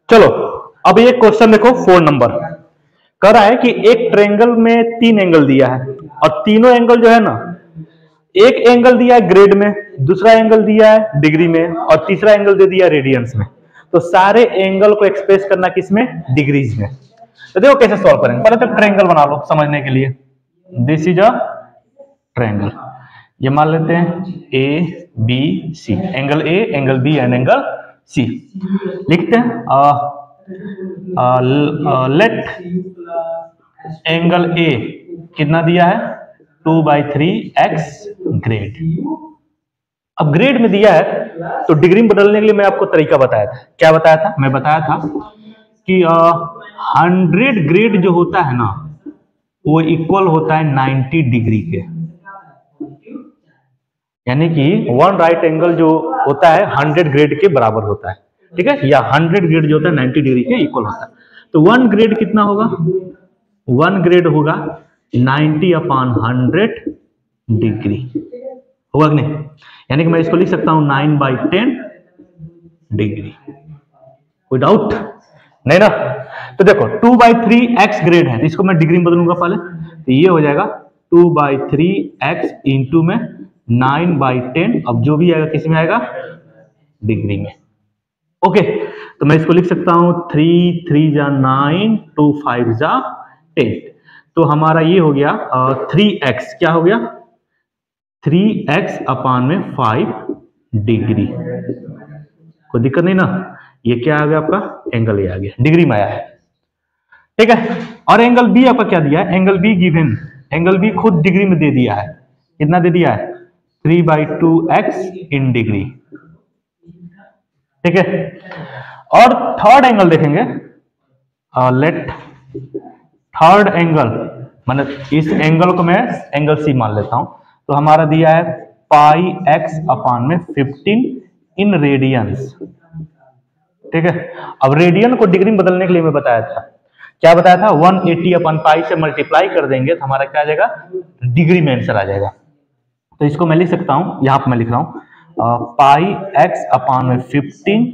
चलो अब ये क्वेश्चन देखो 4 नंबर कह रहा है कि एक ट्रायंगल में 3 एंगल दिया है और तीनों एंगल जो है ना, एक एंगल दिया है ग्रेड में, दूसरा एंगल दिया है डिग्री में और तीसरा एंगल दे दिया रेडियंस में। तो सारे एंगल को एक्सप्रेस करना किसमें? डिग्रीज में। तो देखो कैसे सॉल्व करेंगे। पहले तो ट्रायंगल बना लो समझने के लिए। दिस इज अ ट्रायंगल, ये मान लेते हैं A B C, angle A angle B and angle C. लिखते हैं लेट एंगल ए कितना दिया है 2/3x ग्रेड। अब ग्रेड में दिया है तो डिग्री में बदलने के लिए मैं आपको तरीका बताया था। क्या बताया था? मैं बताया था कि 100 ग्रेड जो होता है ना वो इक्वल होता है 90 डिग्री के, यानी कि वन राइट एंगल जो होता है 100 ग्रेड के बराबर होता है, ठीक है, या 100 ग्रेड जो होता है 90 डिग्री के इक्वल होता है। तो 1 ग्रेड कितना होगा? 1 ग्रेड होगा 90/100 डिग्री, होगा कि नहीं? यानी कि मैं इसको लिख सकता हूं 9/10 डिग्री। कोई डाउट नहीं ना? तो देखो 2/3x ग्रेड है तो इसको मैं डिग्री में बदलूंगा पहले, तो ये हो जाएगा 2/3x इंटू में 9/10। अब जो भी आएगा किस में आएगा? डिग्री में। ओके, तो मैं इसको लिख सकता हूं 3 3 जा 9, 2 5 जा 10। तो हमारा ये हो गया 3x, क्या हो गया? 3x/5 degree. कोई दिक्कत नहीं ना? ये क्या आ गया आपका? एंगल ये आ गया, डिग्री में आया है, ठीक है। और एंगल बी आपका क्या दिया है? Angle B given, angle B खुद डिग्री में दे दिया है। कितना दे दिया है? 3/2x इन डिग्री, ठीक है। और थर्ड एंगल देखेंगे, लेट थर्ड एंगल, मतलब इस एंगल को मैं एंगल सी मान लेता हूं। तो हमारा दिया है πx/15 इन रेडियंस, ठीक है। अब रेडियन को डिग्री में बदलने के लिए मैं बताया था, क्या बताया था? 180/π से मल्टीप्लाई कर देंगे तो हमारा क्या आ जाएगा? डिग्री में आंसर आ जाएगा। तो इसको मैं लिख सकता हूं, यहां पर मैं लिख रहा हूं πx/15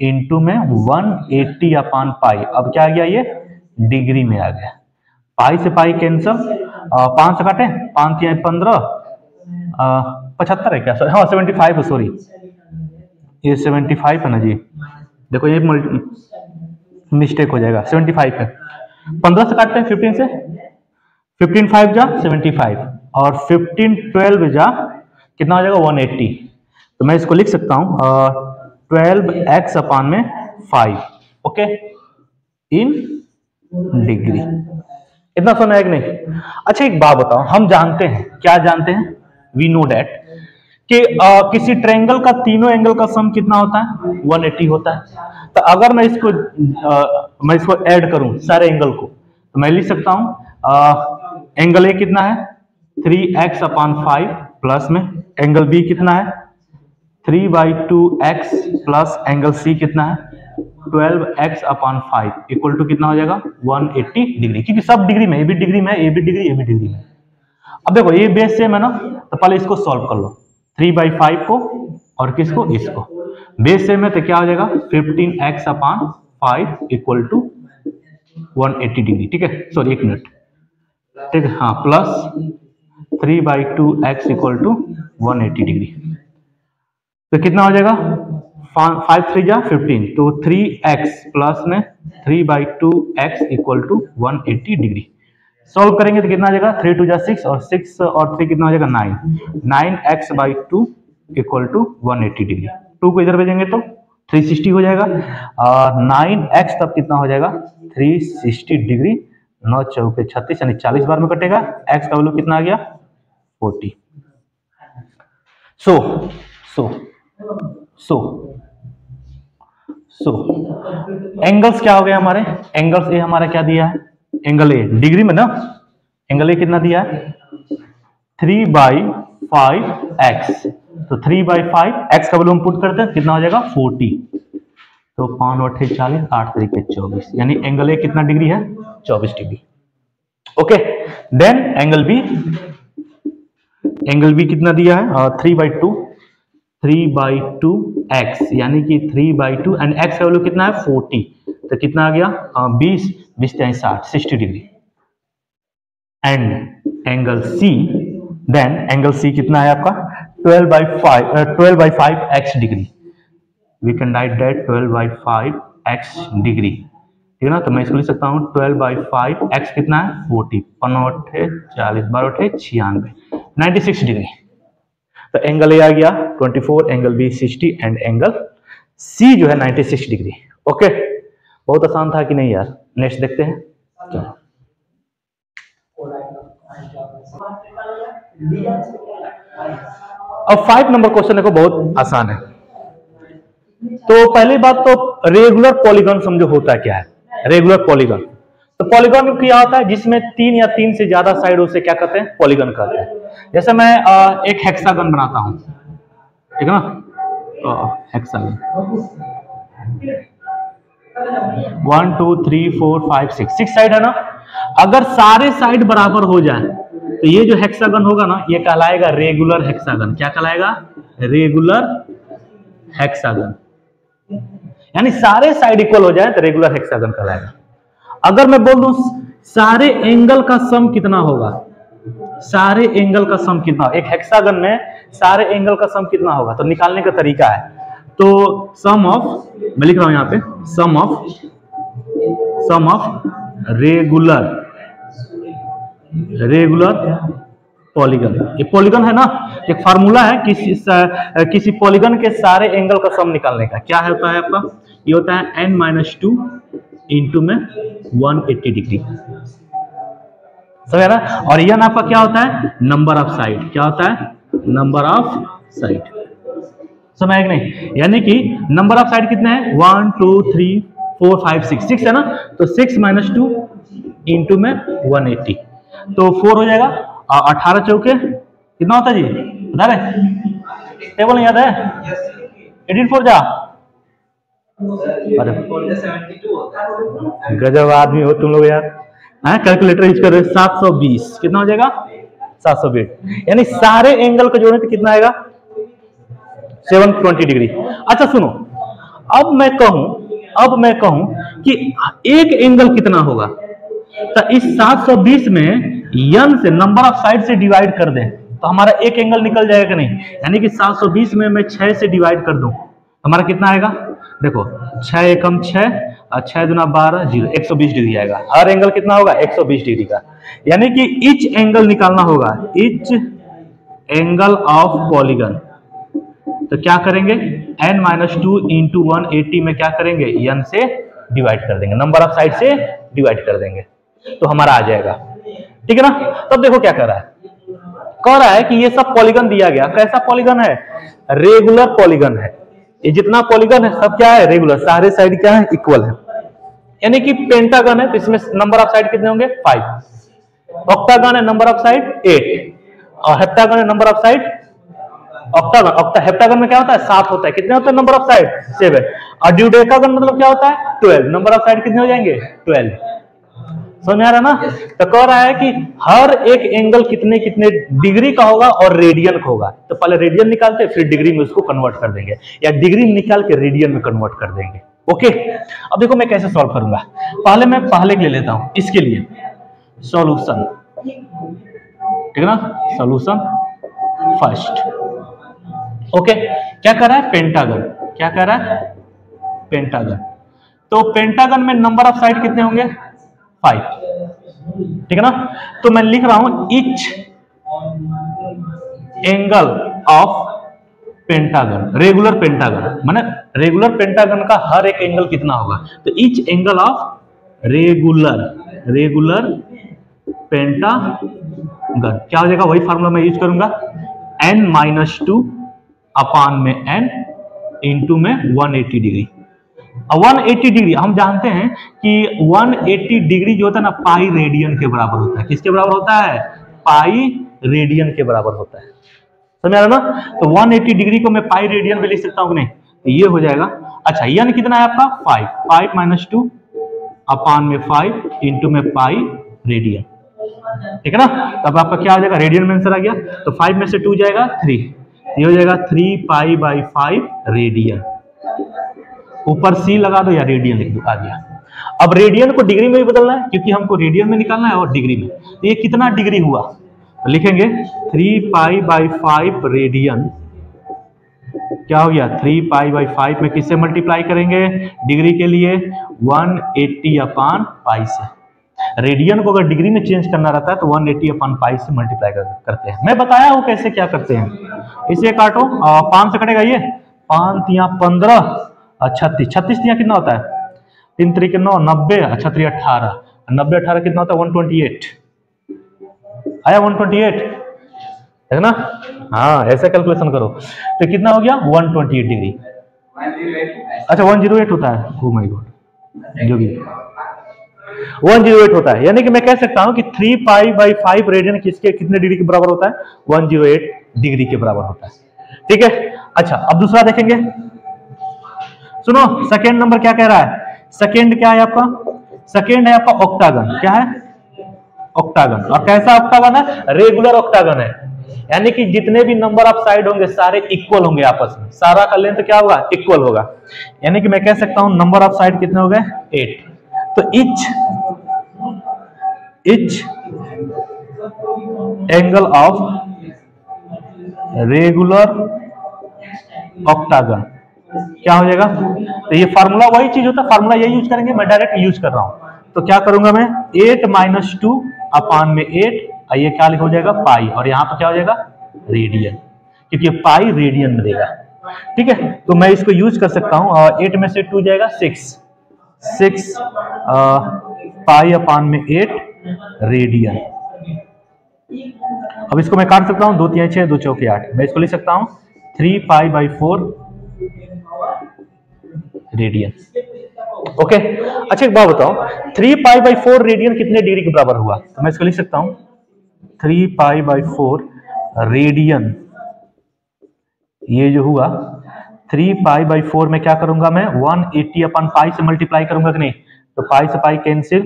इंटू में 180/π। अब क्या आ गया? ये डिग्री में आ गया। पाई से पाई कैंसल, 5 से काटे, 5 या 15, 75 है क्या? हाँ 75 है, सॉरी ये 75 है ना जी। देखो ये मिस्टेक हो जाएगा, 75 है। 15 से काटते हैं 15 से, 15 5 जा 75 और 15 12 जा कितना हो जाएगा? 180। तो मैं इसको लिख सकता हूं 12x/5, ओके, इन डिग्री। इतना सुना है कि नहीं? अच्छा एक बात बताओ, हम जानते हैं, क्या जानते हैं? वी नो डेट कि किसी ट्रायंगल का तीनों एंगल का सम कितना होता है? 180 होता है। तो अगर मैं इसको ऐड करूं सारे एंगल को, तो मैं लिख सकता हूं एंगल ए कितना है? 3x/5 प्लस में एंगल बी कितना है? 3/2x प्लस एंगल सी कितना है? 12x/5 इक्वल टू कितना हो जाएगा? 180 डिग्री, क्योंकि सब डिग्री में, ए भी डिग्री में, ए भी डिग्री, ए भी डिग्री में। अब देखो ये बेस सेम है ना, तो पहले इसको सॉल्व कर लो, 3/5 को और किसको? इसको। बेस सेम है तो क्या हो जाएगा? 15x/5 इक्वल टू 180 डिग्री, ठीक है। सॉरी एक मिनट, ठीक है, हाँ, plus 3/2x equal to 180 degree. तो कितना हो जाएगा? 5 3 जा 15, तो 3x प्लस में 3/2x equal to 180 degree. Solve करेंगे तो कितना आ जाएगा? 3 2 जा 6 और 6 और 3 कितना हो जाएगा? 9। 9x/2 equal to 180 degree. 2 को इधर भेजेंगे तो 360 हो जाएगा। 9x तब कितना हो जाएगा? 360 डिग्री। 9 चौके 36 यानी 40 बार में कटेगा। x का वैल्यू कितना आ गया? 40। सो एंगल्स क्या हो गए हमारे? एंगल्स ए हमारा क्या दिया है? एंगल ए डिग्री में ना, एंगल ए कितना दिया है? 3/5x। तो 3/5 x का वैल्यू हम पुट करते हैं, कितना हो जाएगा? 40। तो 5 8 40, 8 3 24, यानी एंगल ए कितना डिग्री है? 24 degree. Okay, then angle B कितना दिया है? 3/2। 3/2x, यानी कि 3/2 एंड x का वैल्यू कितना है 40, तो कितना आ गया 20, 20 60, 60 degree. And angle C, then angle C कितना है आपका 12/5x degree. We can write that 12/5x degree, ठीक है ना। तो मैं इसको लिख सकता हूँ 12/5x कितना है 40, 5 है 40, 12 है 96, 96 डिग्री। तो एंगल ए आ गया 24, angle B 60 and angle C जो है 96 डिग्री। ओके, बहुत आसान था कि नहीं यार। नेक्स्ट देखते हैं। अब 5 नंबर क्वेश्चन देखो, बहुत आसान है। तो पहली बात तो रेगुलर पॉलीगन समझो होता क्या है। रेगुलर पॉलीगन, तो पॉलीगन क्या होता है जिसमें 3 या 3 से ज्यादा साइड, उसे क्या कहते हैं पॉलीगन कहते हैं। जैसे मैं एक हेक्सागन बनाता हूं, ठीक है ना, हेक्सागन 1 2 3 4 5 6 साइड है ना। अगर सारे साइड बराबर हो जाए तो ये जो हेक्सागन होगा ना, ये कहलाएगा रेगुलर हेक्सागन। क्या कहलाएगा? Regular hexagon. यानी सारे साइड इक्वल हो जाए तो रेगुलर हेक्सागन कहलाएगा। अगर मैं बोल दूं सारे एंगल का सम कितना होगा, सारे एंगल का सम कितना, एक हेक्सागन में सारे एंगल का सम कितना होगा, तो निकालने का तरीका है। तो सम ऑफ, मैं लिख रहा हूं यहां पे, सम ऑफ रेगुलर पॉलीगन। ये पॉलीगन है ना, एक फार्मूला है किसी पॉलीगन के सारे एंगल का सम निकालने का। क्या होता है आपका? ये होता है n-2 इंटू में 180 डिग्री, समझ ना। और यह आपका क्या होता है? Number of side. क्या होता है? नंबर ऑफ साइड, समझ कि नहीं। यानी कि नंबर ऑफ साइड कितने हैं? 1 2 3 4 5 6, 6 है ना। तो 6 - 2 इंटू में 180, तो 4 हो जाएगा। 18 चौके कितना होता है जी, बता रहे? टेबल नहीं याद है? 18 4 जा। अरे गजब आदमी हो तुम लोग यार, कैलकुलेटर यूज कर रहे हो। 720 कितना हो जाएगा? 720, यानी सारे एंगल को जोड़ने तो कितना आएगा? 720 डिग्री। अच्छा सुनो, अब मैं कहूं कि एक एंगल कितना होगा, तो इस 720 में n से, नंबर ऑफ साइड से डिवाइड कर दें तो हमारा एक एंगल निकल जाएगा कि नहीं। यानी कि 720 में मैं 6 से डिवाइड कर दूं, हमारा कितना आएगा? देखो 6 एकम 6 और 6 दूना 12, 0, 120 डिग्री आएगा। हर एंगल कितना होगा? 120 डिग्री का। यानी कि ईच एंगल निकालना होगा, ईच एंगल ऑफ पॉलीगन। तो क्या करेंगे? n-2 इंटू 180 में क्या करेंगे? n से डिवाइड कर देंगे, नंबर ऑफ साइड से डिवाइड कर देंगे, तो हमारा आ जाएगा, ठीक है ना। तब देखो क्या कर रहा है, कह रहा है कि ये सब पॉलीगन दिया गया। कैसा पॉलीगन है? रेगुलर पॉलीगन है। ये जितना पॉलीगन है सब क्या है? रेगुलर, सारे साइड क्या है? इक्वल है। यानी कि पेंटागन है तो इसमें नंबर ऑफ साइड कितने होंगे? 5। ऑक्टागन है, नंबर ऑफ साइड 8। और हेप्टागन है, number of side, octagon, heptagon में क्या होता है? 7 होता है। कितने होते हैं नंबर ऑफ साइड? 7। और ड्यूडेकागन मतलब क्या होता है? 12। नंबर ऑफ साइड कितने हो जाएंगे? 12। समझ में आ रहा ना। तो कह रहा है कि हर एक एंगल कितने कितने डिग्री का होगा और रेडियन का होगा। तो पहले रेडियन निकालते, फिर डिग्री में उसको कन्वर्ट कर देंगे, या डिग्री में निकाल के रेडियन में कन्वर्ट कर देंगे। ओके, अब देखो मैं कैसे सॉल्व करूंगा। पहले मैं पहले ले लेता हूं, इसके लिए सॉल्यूशन, ठीक है ना, सॉल्यूशन फर्स्ट। ओके, क्या कर रहा है? पेंटागन। क्या कर रहा है? पेंटागन। तो पेंटागन में नंबर ऑफ साइड कितने होंगे? 5, ठीक है ना। तो मैं लिख रहा हूं each angle of pentagon, regular pentagon, माने रेगुलर पेंटागन का हर एक एंगल कितना होगा। तो each angle of regular pentagon क्या हो जाएगा? वही फार्मूला मैं यूज करूंगा, n-2 अपान में n इंटू में 180 डिग्री। 180 डिग्री हम जानते हैं कि 180 डिग्री जो होता है ना, पाई रेडियन के बराबर होता है। किसके बराबर होता है? पाई रेडियन के बराबर होता है, समझ आ रहा ना। तो 180 डिग्री को मैं पाई रेडियन में लिख सकता हूं कि नहीं? तो ये हो जाएगा। अच्छा, n कितना है आपका? 5 - 2 अपान में 5 इंटू में पाई रेडियन, ठीक है ना। तब आपका क्या हो जाएगा? रेडियन में आंसर आ गया। तो 5 में से 2 जाएगा 3, ये हो जाएगा 3 पाई बाई 5 रेडियन। ऊपर सी लगा दो या रेडियन लिख दो, आ गया। अब रेडियन को डिग्री में भी बदलना है क्योंकि हमको रेडियन में निकालना है और डिग्री में। तो ये कितना डिग्री हुआ तो लिखेंगे 3 पाई बाई 5 रेडियन। क्या हो गया 3 पाई बाई 5 में किससे मल्टीप्लाई करेंगे डिग्री के लिए 180 अपान पाई से। रेडियन को अगर डिग्री में चेंज करना रहता है तो 180 अपान पाई से मल्टीप्लाई करते हैं। मैं बताया हूं कैसे क्या करते हैं। इसे काटो 5 से कटेगा ये 5 तिया 15 36 36 तिया कितना होता है 3 3 9 90 अच्छा 3 18 90 18 कितना होता है 128 आया 128 है ना। हाँ ऐसे कैलकुलेशन करो तो कितना हो गया 128 डिग्री। अच्छा 108 होता है ओ माय गॉड जो भी 108 होता है। यानी कि मैं कह सकता हूं कि 3 पाई बाई 5 रेडियन किसके कितने डिग्री के बराबर होता है 108 डिग्री के बराबर होता है। ठीक है अच्छा अब दूसरा देखेंगे। सुनो सेकेंड नंबर क्या कह रहा है। सेकेंड क्या है आपका सेकेंड है आपका ऑक्टागन। क्या है ऑक्टागन। और कैसा ऑक्टागन है रेगुलर ऑक्टागन है। यानी कि जितने भी नंबर ऑफ साइड होंगे सारे इक्वल होंगे आपस में। सारा का लेंथ क्या होगा इक्वल होगा। यानी कि मैं कह सकता हूं नंबर ऑफ साइड कितने हो गए 8। तो etch angle of regular octagon क्या हो जाएगा। तो ये फार्मूला वही चीज होता है फार्मूला यही यूज करेंगे। मैं डायरेक्ट यूज कर रहा हूं तो क्या करूंगा मैं 8 - 2 अपान में 8 ये क्या हो जाएगा पाई और यहाँ पर क्या हो जाएगा रेडियन क्योंकि पाई रेडियन में देगा। ठीक है तो मैं इसको यूज कर सकता हूँ 8 में से 2 जाएगा 6 पाई अपान में 8 रेडियन। अब इसको मैं काट सकता हूँ 2 3 6 2 चौके 8। मैं इसको लिख सकता हूँ 3 पाई बाई 4 रेडियन। ओके अच्छा एक बात बताओ 3 पाई बाई 4 रेडियन कितने डिग्री के बराबर हुआ। तो मैं इसको लिख सकता हूँ 3 पाई बाई 4 रेडियन ये जो हुआ 3 पाई बाई 4 में क्या करूंगा मैं 180 अपन पाई से मल्टीप्लाई करूंगा कि नहीं। तो पाई से पाई कैंसिल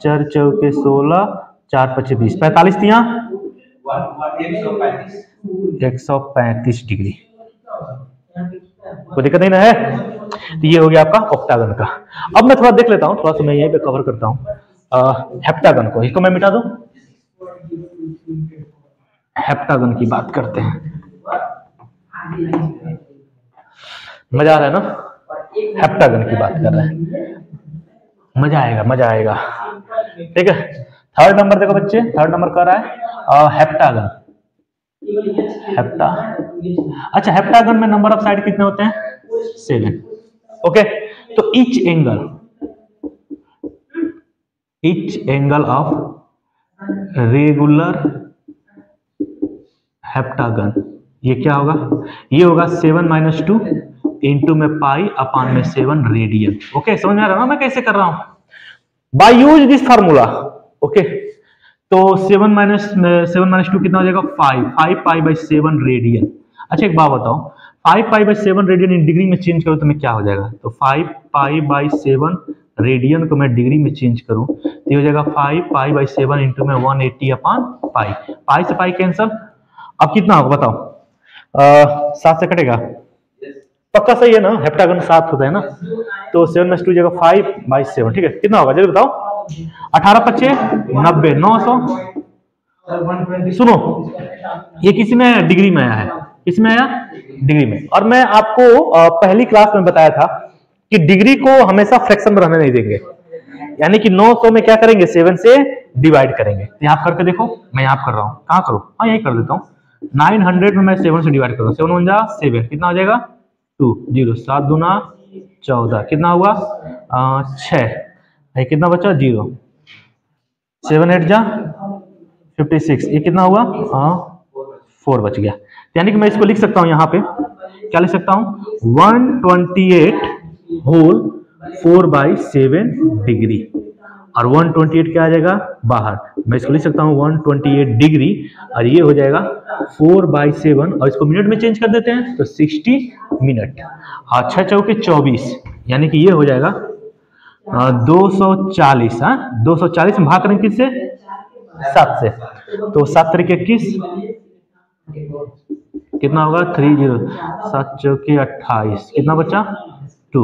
4 चौके 16 4 5 20 45 तिया 135 डिग्री। कोई दिक्कत नहीं ना है। तो ये हो गया आपका ऑक्टागन का। अब मैं थोड़ा देख लेता हूं थोड़ा सा मैं यहीं पे कवर करता हूं हेप्टागन को। इसको मैं मिटा दूं हेप्टागन की बात करते हैं। मजा आ रहा है ना हेप्टागन की बात कर रहे हैं मजा आएगा। ठीक है थर्ड नंबर देखो बच्चे थर्ड नंबर कर रहा है हेप्टागन। अच्छा हेप्टागन में नंबर ऑफ साइड कितने होते हैं 7। ओके तो each angle of regular heptagon ये क्या होगा ये होगा 7 - 2 इंटू में पाई अपान में 7 रेडियन। ओके समझ में आ रहा है ना मैं कैसे कर रहा हूं by use this formula. Okay तो 7 - 2 कितना हो जाएगा 5 पाई बाई 7 रेडियन। अच्छा एक बात बताओ 5 pi by 7 radian in degree में चेंज करूं तो मैं क्या हो जाएगा। तो 5 पाई बाई 7 रेडियन को मैं डिग्री में चेंज करूं तो हो जाएगा 5 पाई बाई 7 इंटू में 180 अपान पाई। पाई से पाई कैंसल। अब कितना होगा बताओ 7 से कटेगा पक्का सही है ना हेप्टागन 7 होता है ना। तो 7 - 2 जगह 5 बाई 7 ठीक है कितना होगा जल्दी बताओ 18 25 90 900। सुनो ये किसी में डिग्री में आया है किसमें आया डिग्री में। और मैं आपको पहली क्लास में बताया था कि डिग्री को हमेशा फ्रैक्शन में रहने नहीं देंगे। यानी कि 900 में क्या करेंगे 7 से डिवाइड करेंगे। तो यहाँ करके देखो मैं यहाँ कर रहा हूँ कहाँ करूँ हाँ यही कर देता हूँ 900 में मैं 7 से डिवाइड कर रहा हूँ 7 × 7 कितना हो जाएगा 2 0 7 दूना 14 कितना हुआ 6 कितना बचा 0 7 8 जा 56 ये कितना हुआ 4 बच गया। यानी कि मैं इसको लिख सकता हूं यहाँ पे क्या लिख सकता हूं 128 होल 4/7 डिग्री और 128 क्या आ जाएगा बाहर। मैं इसको लिख सकता हूं 128 डिग्री और ये हो जाएगा 4/7 और इसको मिनट में चेंज कर देते हैं तो 60 मिनट। 6 चौके 24 यानी कि ये हो जाएगा 240। 240 में भाग करेंगे किससे 7 से तो 7 × 21 कितना होगा 30, 7 चौके 28, कितना बचा 2।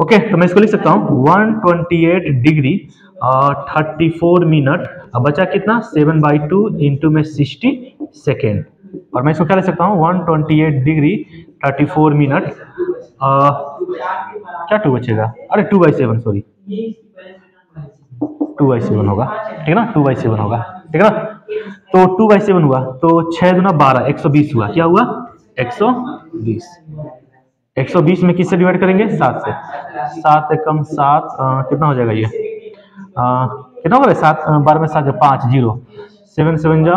ओके, तो मैं इसको लिख सकता हूँ 128 डिग्री और 34 मिनट, अब बचा कितना 7/2 इंटू में 60 सेकेंड, और मैं इसको क्या लिख सकता हूँ 128 डिग्री 34 मिनट, क्या 2 बचेगा, अरे 2/7, सॉरी 2/7 होगा, ठीक है ना, 2/7 होगा, ठीक है ना। तो 2/7 हुआ तो 6 दूना 12, 120 हुआ, क्या हुआ 120। 120 में किससे डिवाइड करेंगे 7 से, 7 एकम 7, कितना हो जाएगा ये, कितना होगा 7, 12 में 7 5 0, 7 7 जा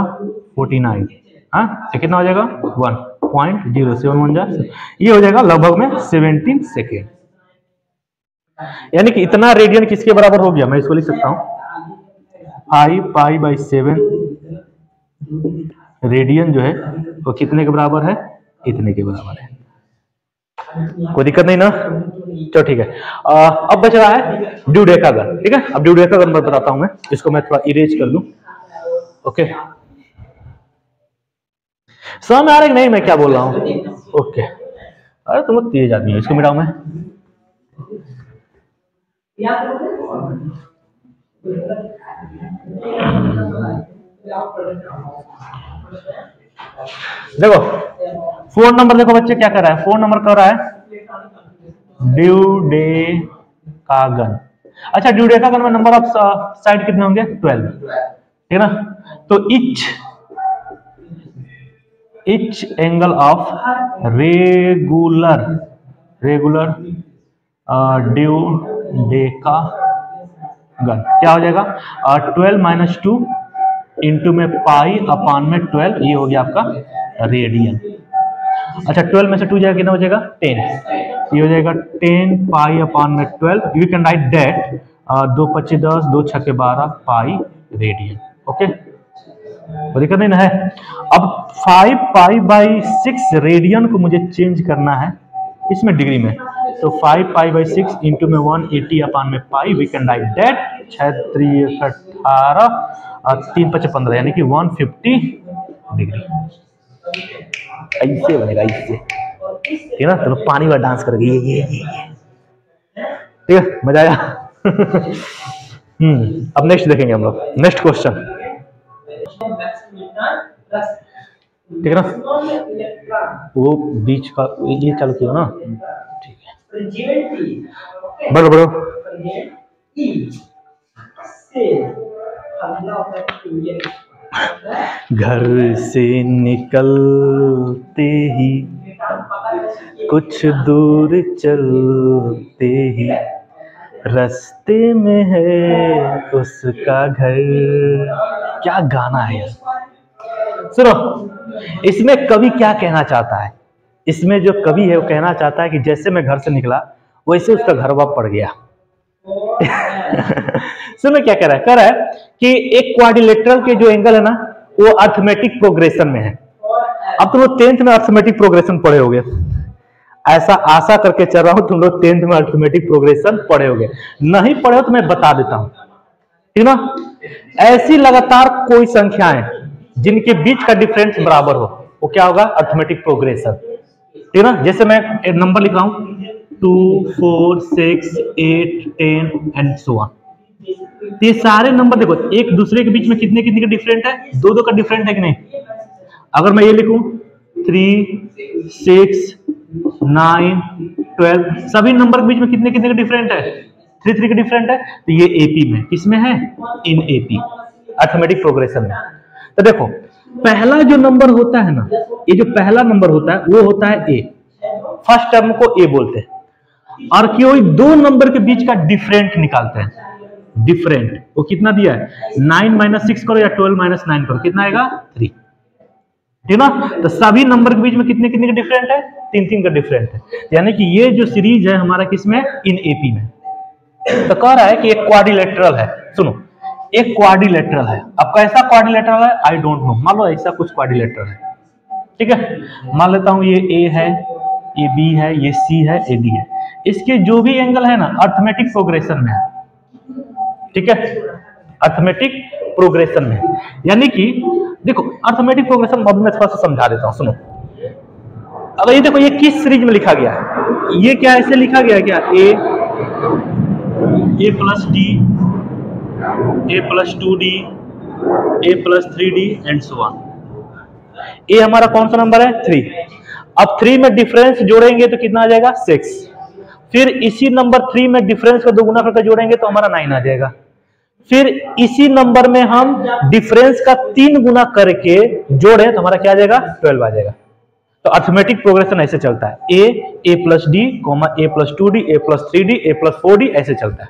49, हाँ तो कितना हो जाएगा 1.07 जा, ये हो जाएगा लगभग में 17 सेकेंड। यानी कि इतना रेडियन किसके बराबर हो गया, मैं इसको लिख सकता हूँ 5π/7 रेडियन जो है वो कितने के बराबर है, इतने के बराबर है। कोई दिक्कत नहीं ना, चलो ठीक है। अब बच रहा है ड्यूडेकागन, ठीक है। अब ड्यूडेकागन बताता हूं मैं, इसको मैं थोड़ा इरेज कर लूं। ओके, समझ में आ रहा है कि नहीं मैं क्या बोल रहा हूं? ओके, अरे तुम लोग तेज आदमी हो, इसको मिटाऊं मैं। देखो फोन नंबर, देखो बच्चे क्या कर रहा है, फोन नंबर कर रहा है ड्यूडेकागन। अच्छा, ड्यूडेकागन में नंबर ऑफ साइड कितने होंगे 12, ठीक है ना। तो each एंगल ऑफ रेगुलर ड्यूडेकागन क्या हो जाएगा 12 - 2 इंटू में π/12, ये हो गया आपका रेडियन। अच्छा 12 में से 2 जाएगा, कितना हो जाएगा 10, ये हो जाएगा 10 π/12। You can write that 2 25 10, 2 6 12 pi radian. Okay, तो दिक्कत नहीं ना है। अब 5π/6 रेडियन को मुझे चेंज करना है इसमें डिग्री में, तो 5π/6 इंटू में 180/π, वी कैन राइट दैट 6 3 18 और 3 5 15, यानी कि 150 डिग्री। ऐसे बनेगा, ऐसे, ठीक है ना। तो पानी में डांस कर गई, ये ठीक है, मजा आया। अब नेक्स्ट देखेंगे हम लोग, नेक्स्ट क्वेश्चन, ठीक है ना। वो बीच का ये चालू किया ना, ठीक है, बढ़ो बढ़ो। घर से निकलते ही कुछ दूर चलते ही रास्ते में है उसका घर। क्या गाना है यार, सुनो। इसमें कवि क्या कहना चाहता है, इसमें जो कवि है वो कहना चाहता है कि जैसे मैं घर से निकला वैसे उसका घर वाप पड़ गया। सुनो क्या कह रहा है कि एक क्वाड्रिलेटरल के जो एंगल है ना वो अर्थमेटिक प्रोग्रेशन में है। अब तुम लोग 10th में अर्थमेटिक प्रोग्रेशन पढ़े होगे, ऐसा आशा करके चल रहा हूं तुम लोग 10th में अर्थमेटिक प्रोग्रेशन पढ़े होगे। नहीं पढ़े हो तो मैं बता देता हूं, ठीक ना। ऐसी लगातार कोई संख्याएं जिनके बीच का डिफरेंस बराबर हो वो क्या होगा अर्थमेटिक प्रोग्रेशन, ठीक ना। जैसे मैं एक नंबर लिख रहा हूं 2 4 6 8 10 एंड सो ऑन। ये सारे नंबर देखो एक दूसरे के बीच में कितने कितने का डिफरेंट है, 2 का डिफरेंट है कि नहीं। अगर मैं ये लिखूं 3 6 9 12, सभी नंबर के बीच में कितने कितने का डिफरेंट है 3 3 का डिफरेंट है। तो ये एपी में, किसमें है इन एपी, अर्थमेटिक प्रोग्रेशन में। तो देखो पहला जो नंबर होता है ना, ये जो पहला नंबर होता है वो होता है ए, फर्स्ट टर्म को ए बोलते हैं। और कोई 2 नंबर के बीच का डिफरेंट निकालते हैं, डिफरेंट वो कितना दिया है 9 - 6 करो या 12 - 9 करो, कितना आएगा 3, ठीक ना। तो सभी नंबर के बीच में कितने कितने का डिफरेंट है 3 3 का डिफरेंट है। यानी कि ये जो सीरीज है हमारा किसमें इन एपी में। तो कह रहा है कि एक क्वाड्रिलेटरल है, सुनो एक क्वाड्रिलेटरल है। अब कैसा क्वाड्रिलेटरल है आई डोंट नो, मान लो ऐसा कुछ क्वाड्रिलेटरल है, ठीक है। मान लेता हूं ये ए है, ये बी है, ये सी है, ये डी है। इसके जो भी एंगल है ना अर्थमेटिक प्रोग्रेशन में है, ठीक है, अर्थमेटिक प्रोग्रेशन में। यानी कि देखो अर्थमेटिक प्रोग्रेशन अब मैं थोड़ा सा समझा देता हूं, सुनो। अब ये देखो ये किस सीरीज में लिखा गया है, ये क्या ऐसे लिखा गया है क्या, a plus D, A plus 2d, A plus 3d and so on. ये हमारा कौन सा नंबर है, 3। अब 3 में डिफरेंस जोड़ेंगे तो कितना आ जाएगा, 6। फिर इसी नंबर 3 में डिफरेंस को 2 गुना करके जोड़ेंगे तो हमारा 9 आ जाएगा। फिर इसी नंबर में हम डिफरेंस का 3 गुना करके जोड़े तो हमारा क्या आ जाएगा, 12 आ जाएगा। तो अर्थमेटिक प्रोग्रेशन ऐसे चलता है, A plus D, A plus 2d, A plus 3d, A plus 4d ऐसे चलता है।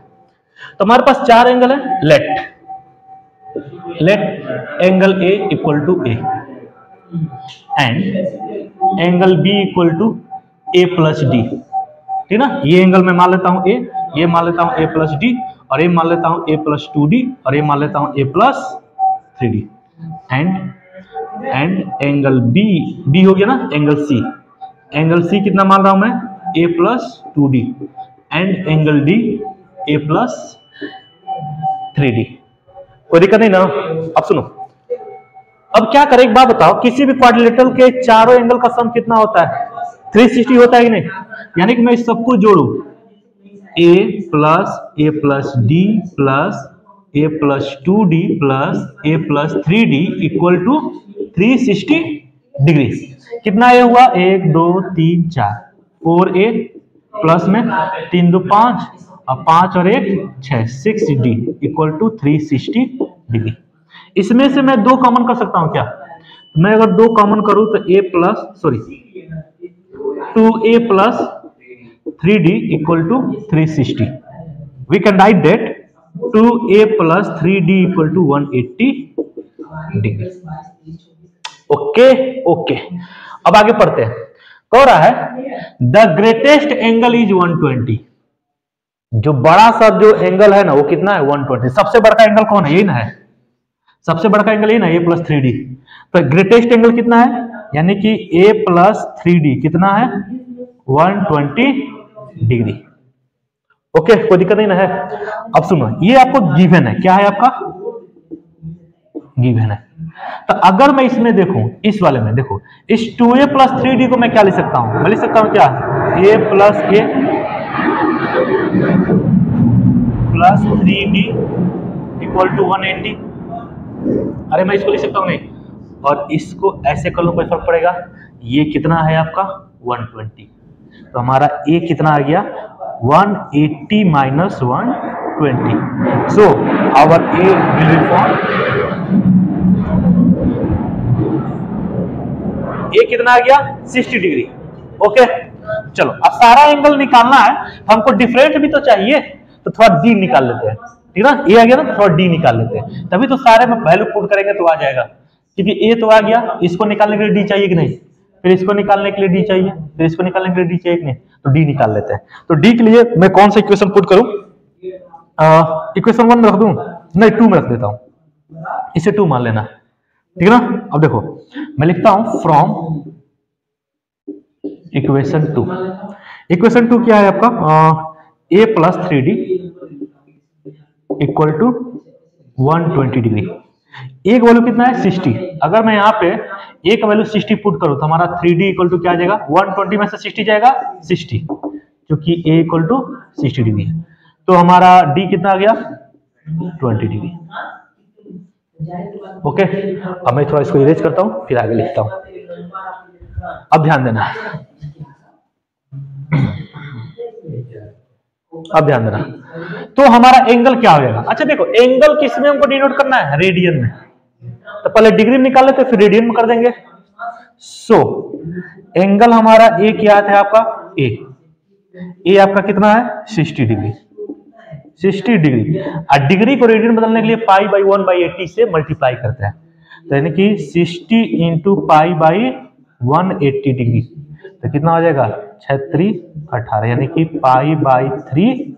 तो हमारे पास 4 एंगल है, let angle A equal to A and angle B equal to A plus D, ठीक ना। ये एंगल मैं मान लेता हूं ए, ये मान लेता हूं ए प्लस डी, और ये मान लेता हूं ए प्लस 2d, और ये मान लेता हूं a plus 3d and angle b हो गया ना, एंगल सी कितना मान रहा हूं मैं, a plus 2d and angle d A plus 3d। कोई दिक्कत नहीं ना। अब सुनो, अब क्या करें, एक बात बताओ, किसी भी क्वाड्रिलेटरल के चारों एंगल का सम कितना होता है, 360 होता है कि नहीं। यानी कि मैं इस सबको जोड़ू, a plus D plus A plus 2d plus A plus 3d equal to 360 degree. कितना ए हुआ, 1 2 3 4, 4a प्लस में 3 2 5 और 5 और 1 6, 6d इक्वल टू 360 डिग्री। इसमें से मैं 2 कॉमन कर सकता हूं क्या, मैं अगर 2 कॉमन करूं तो a plus 2a plus 3d equal to 360। We can write that 2a plus 3d equal to 180 degree. Okay, अब आगे पढ़ते हैं। कह रहा है द ग्रेटेस्ट एंगल इज 120। जो बड़ा सा जो एंगल है ना वो कितना है, 120। सबसे बड़ा एंगल कौन है, यही ना है, सबसे बड़ा एंगल यही ना, a प्लस 3d। तो ग्रेटेस्ट एंगल कितना है, यानी कि a प्लस 3d कितना है, 120 डिग्री। ओके, कोई दिक्कत नहीं ना है। अब सुनो, ये आपको गिवन है, क्या है आपका, गिवन है। तो अगर मैं इसमें देखूं, इस वाले में देखो, इस 2a प्लस 3d को मैं क्या लिख सकता हूं, मैं लिख सकता हूं क्या, a plus 3d equal to 180। अरे मैं इसको लिख सकता हूं नहीं, और इसको ऐसे कर लो, कोई फर्क पड़ेगा। ये कितना है आपका, 120। तो हमारा a कितना आ गया, 180 minus 120। So our a will be form, ये कितना आ गया, 60 डिग्री। ओके, चलो अब सारा एंगल निकालना है, हमको डिफरेंट भी तो चाहिए, तो थोड़ा डी निकाल लेते हैं, ठीक ना। ए आ गया ना, तो थोड़ा डी निकाल लेते हैं, तभी तो सारे में वैल्यू पुट करेंगे तो आ जाएगा। क्योंकि ए तो आ गया, इसको निकालने के लिए डी चाहिए कि नहीं, फिर इसको निकालने के लिए डी चाहिए, फिर इसको निकालने के लिए डी चाहिए कि नहीं, तो डी निकाल लेते हैं। तो डी के लिए मैं कौन सा इक्वेशन पुट करूं, इक्वेशन 1 में रख दूं, नहीं 2 में रख देता हूं, इसे 2 मान लेना, ठीक है ना। अब देखो मैं लिखता हूं फ्रॉम इक्वेशन 2। इक्वेशन 2 क्या है आपका, a plus 3d equal to 120 degree. एक वैल्यू कितना है, 60। अगर मैं यहाँ पे एक वैल्यू 60 पुट करूं तो हमारा 3d इक्वल टू क्या आ जाएगा, 120 में से 60 जाएगा 60, क्योंकि a इक्वल टू 60 डिग्री है। तो हमारा d कितना आ गया, 20 डिग्री। ओके, अब मैं थोड़ा इसको इरेज करता हूं, फिर आगे लिखता हूं। अब ध्यान देना, अब ध्यान देना, तो हमारा एंगल क्या हो जाएगा। अच्छा देखो, एंगल किस में हमको डिनोट करना है, रेडियन में। तो पहले डिग्री में निकाल लेते, फिर रेडियन में कर देंगे। सो एंगल हमारा ए क्या है आपका, ए आपका कितना है, 60 डिग्री, 60 डिग्री। और डिग्री को रेडियन बदलने के लिए पाई बाई 1/80 से मल्टीप्लाई करते हैं, तो यानी कि 60 इंटू पाई बाई 180 डिग्री, तो कितना हो जाएगा, 6 18, यानी कि pi by 3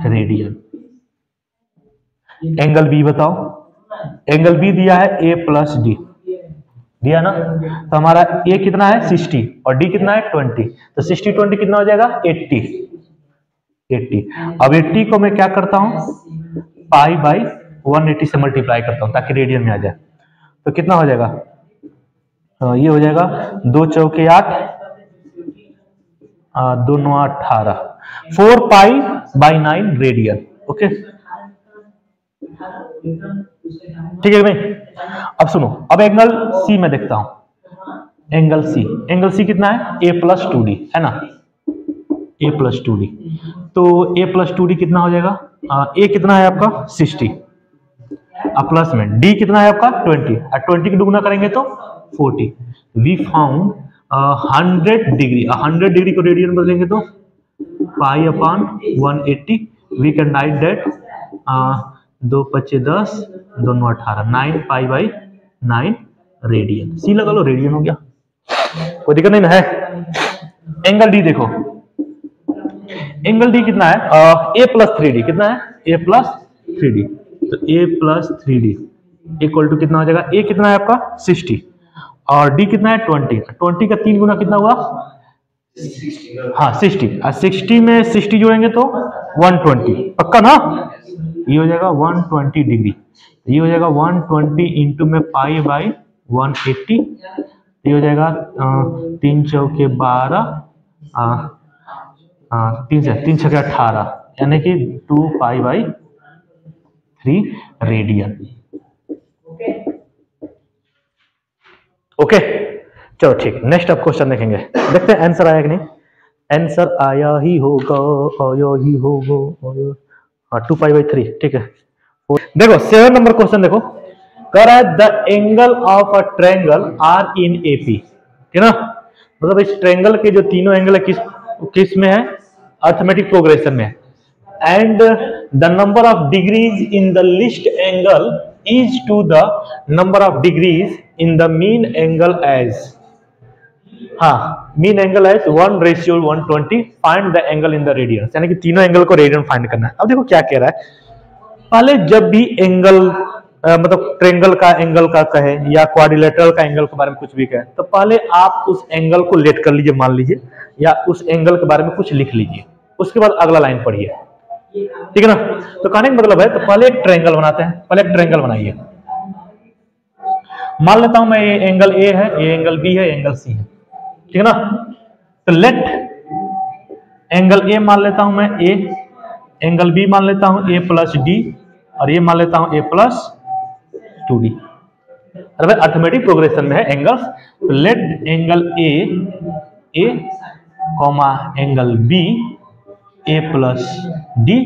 radian. Angle B बताओ, एंगल बी दिया है a प्लस डी, दिया ना। तो हमारा a कितना है 60 और d कितना है 20, तो 60 20 कितना हो जाएगा 80। अब 80 को मैं क्या करता हूं, पाई बाई 180 से मल्टीप्लाई करता हूं ताकि रेडियन में आ जाए। तो कितना हो जाएगा, ये हो जाएगा 2 चौके 8 2 9 18, 4 पाई बाई 9 रेडियन। ओके ठीक है भाई। अब सुनो, अब एंगल सी में देखता हूं। एंगल सी कितना है? a प्लस 2d है ना, a प्लस 2d। तो a प्लस 2d कितना हो जाएगा? a कितना है आपका 60, प्लस में d कितना है आपका 20, 20 की दुगुना करेंगे तो 40। We found 100 degree. 100 डिग्री को रेडियन बदलेंगे तो pi upon 180। We can write that 2 5 10 2 9 18, 9 pi by 9 radian. C लगा लो, रेडियन हो गया, कोई दिक्कत नहीं ना है। एंगल डी देखो, एंगल डी कितना है? a प्लस 3d कितना है? a plus 3d। तो a plus 3d equal to कितना हो जाएगा? a कितना है आपका 60 और d कितना है 20। 20 का 3 गुना कितना हुआ? हाँ 60, 60 में 60 जोड़ेंगे तो 120, पक्का ना? ये हो जाएगा 120 डिग्री। ये हो जाएगा 120 इंटू में पाई बाई 180। ये हो जाएगा 3 चौके 12, 3 छके 18, यानी कि 2 पाई बाई 3 रेडियन। ओके चलो ठीक, नेक्स्ट अब क्वेश्चन देखेंगे, देखते हैं आंसर आया कि नहीं। आंसर आया ही होगा, आया ही होगा। हाँ 2 पाई बाई 3, ठीक है। देखो 7 नंबर क्वेश्चन देखो, कह रहा है the angle of a triangle are in AP, ठीक है ना? मतलब इस ट्रायंगल के जो तीनों एंगल है किस में है? अर्थमेटिक प्रोग्रेशन में। And the number of degrees in the least angle is to the number of degrees in the mean angle as, हाँ mean angle as 1:120। Find the angle in the radian, यानी कि तीनों angle को radian find करना है। अब देखो क्या कह रहा है, पहले जब भी एंगल मतलब ट्रायंगल का एंगल का कहे या क्वाड्रिलेटरल का एंगल के बारे में कुछ भी कहे, तो पहले आप उस एंगल को लेट कर लीजिए, मान लीजिए, या उस एंगल के बारे में कुछ लिख लीजिए, उसके बाद अगला लाइन पढ़िए, ठीक है ना? तो कहने का मतलब है, तो पहले एक ट्रायंगल बनाते हैं, पहले एक ट्रायंगल बनाइए। मान लेता हूं मैं ये एंगल ए है, ये एंगल बी है, एंगल सी है, ठीक है ना? तो लेट एंगल ए मान लेता हूं मैं ए, एंगल बी मान लेता हूं ए प्लस डी, और ये मान लेता हूं ए प्लस 2d। अरे भाई अर्थमेटिक प्रोग्रेशन में है एंगल्स, तो let angle A comma angle B A plus D,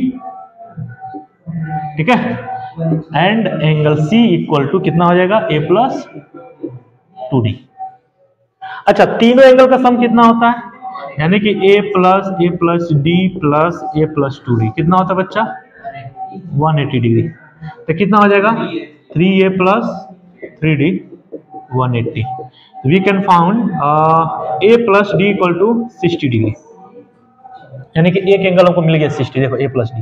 ठीक है? And angle C equal to कितना हो जाएगा? A plus 2d। अच्छा तीनों एंगल का सम कितना होता है? यानी कि a plus d plus a plus 2d कितना होता है बच्चा? 180 डिग्री। तो कितना हो जाएगा? 3a plus 3d 180। We can found a plus d equal to 60 degree, यानी कि एक एंगल हमको मिल गया 60। देखो a प्लस डी,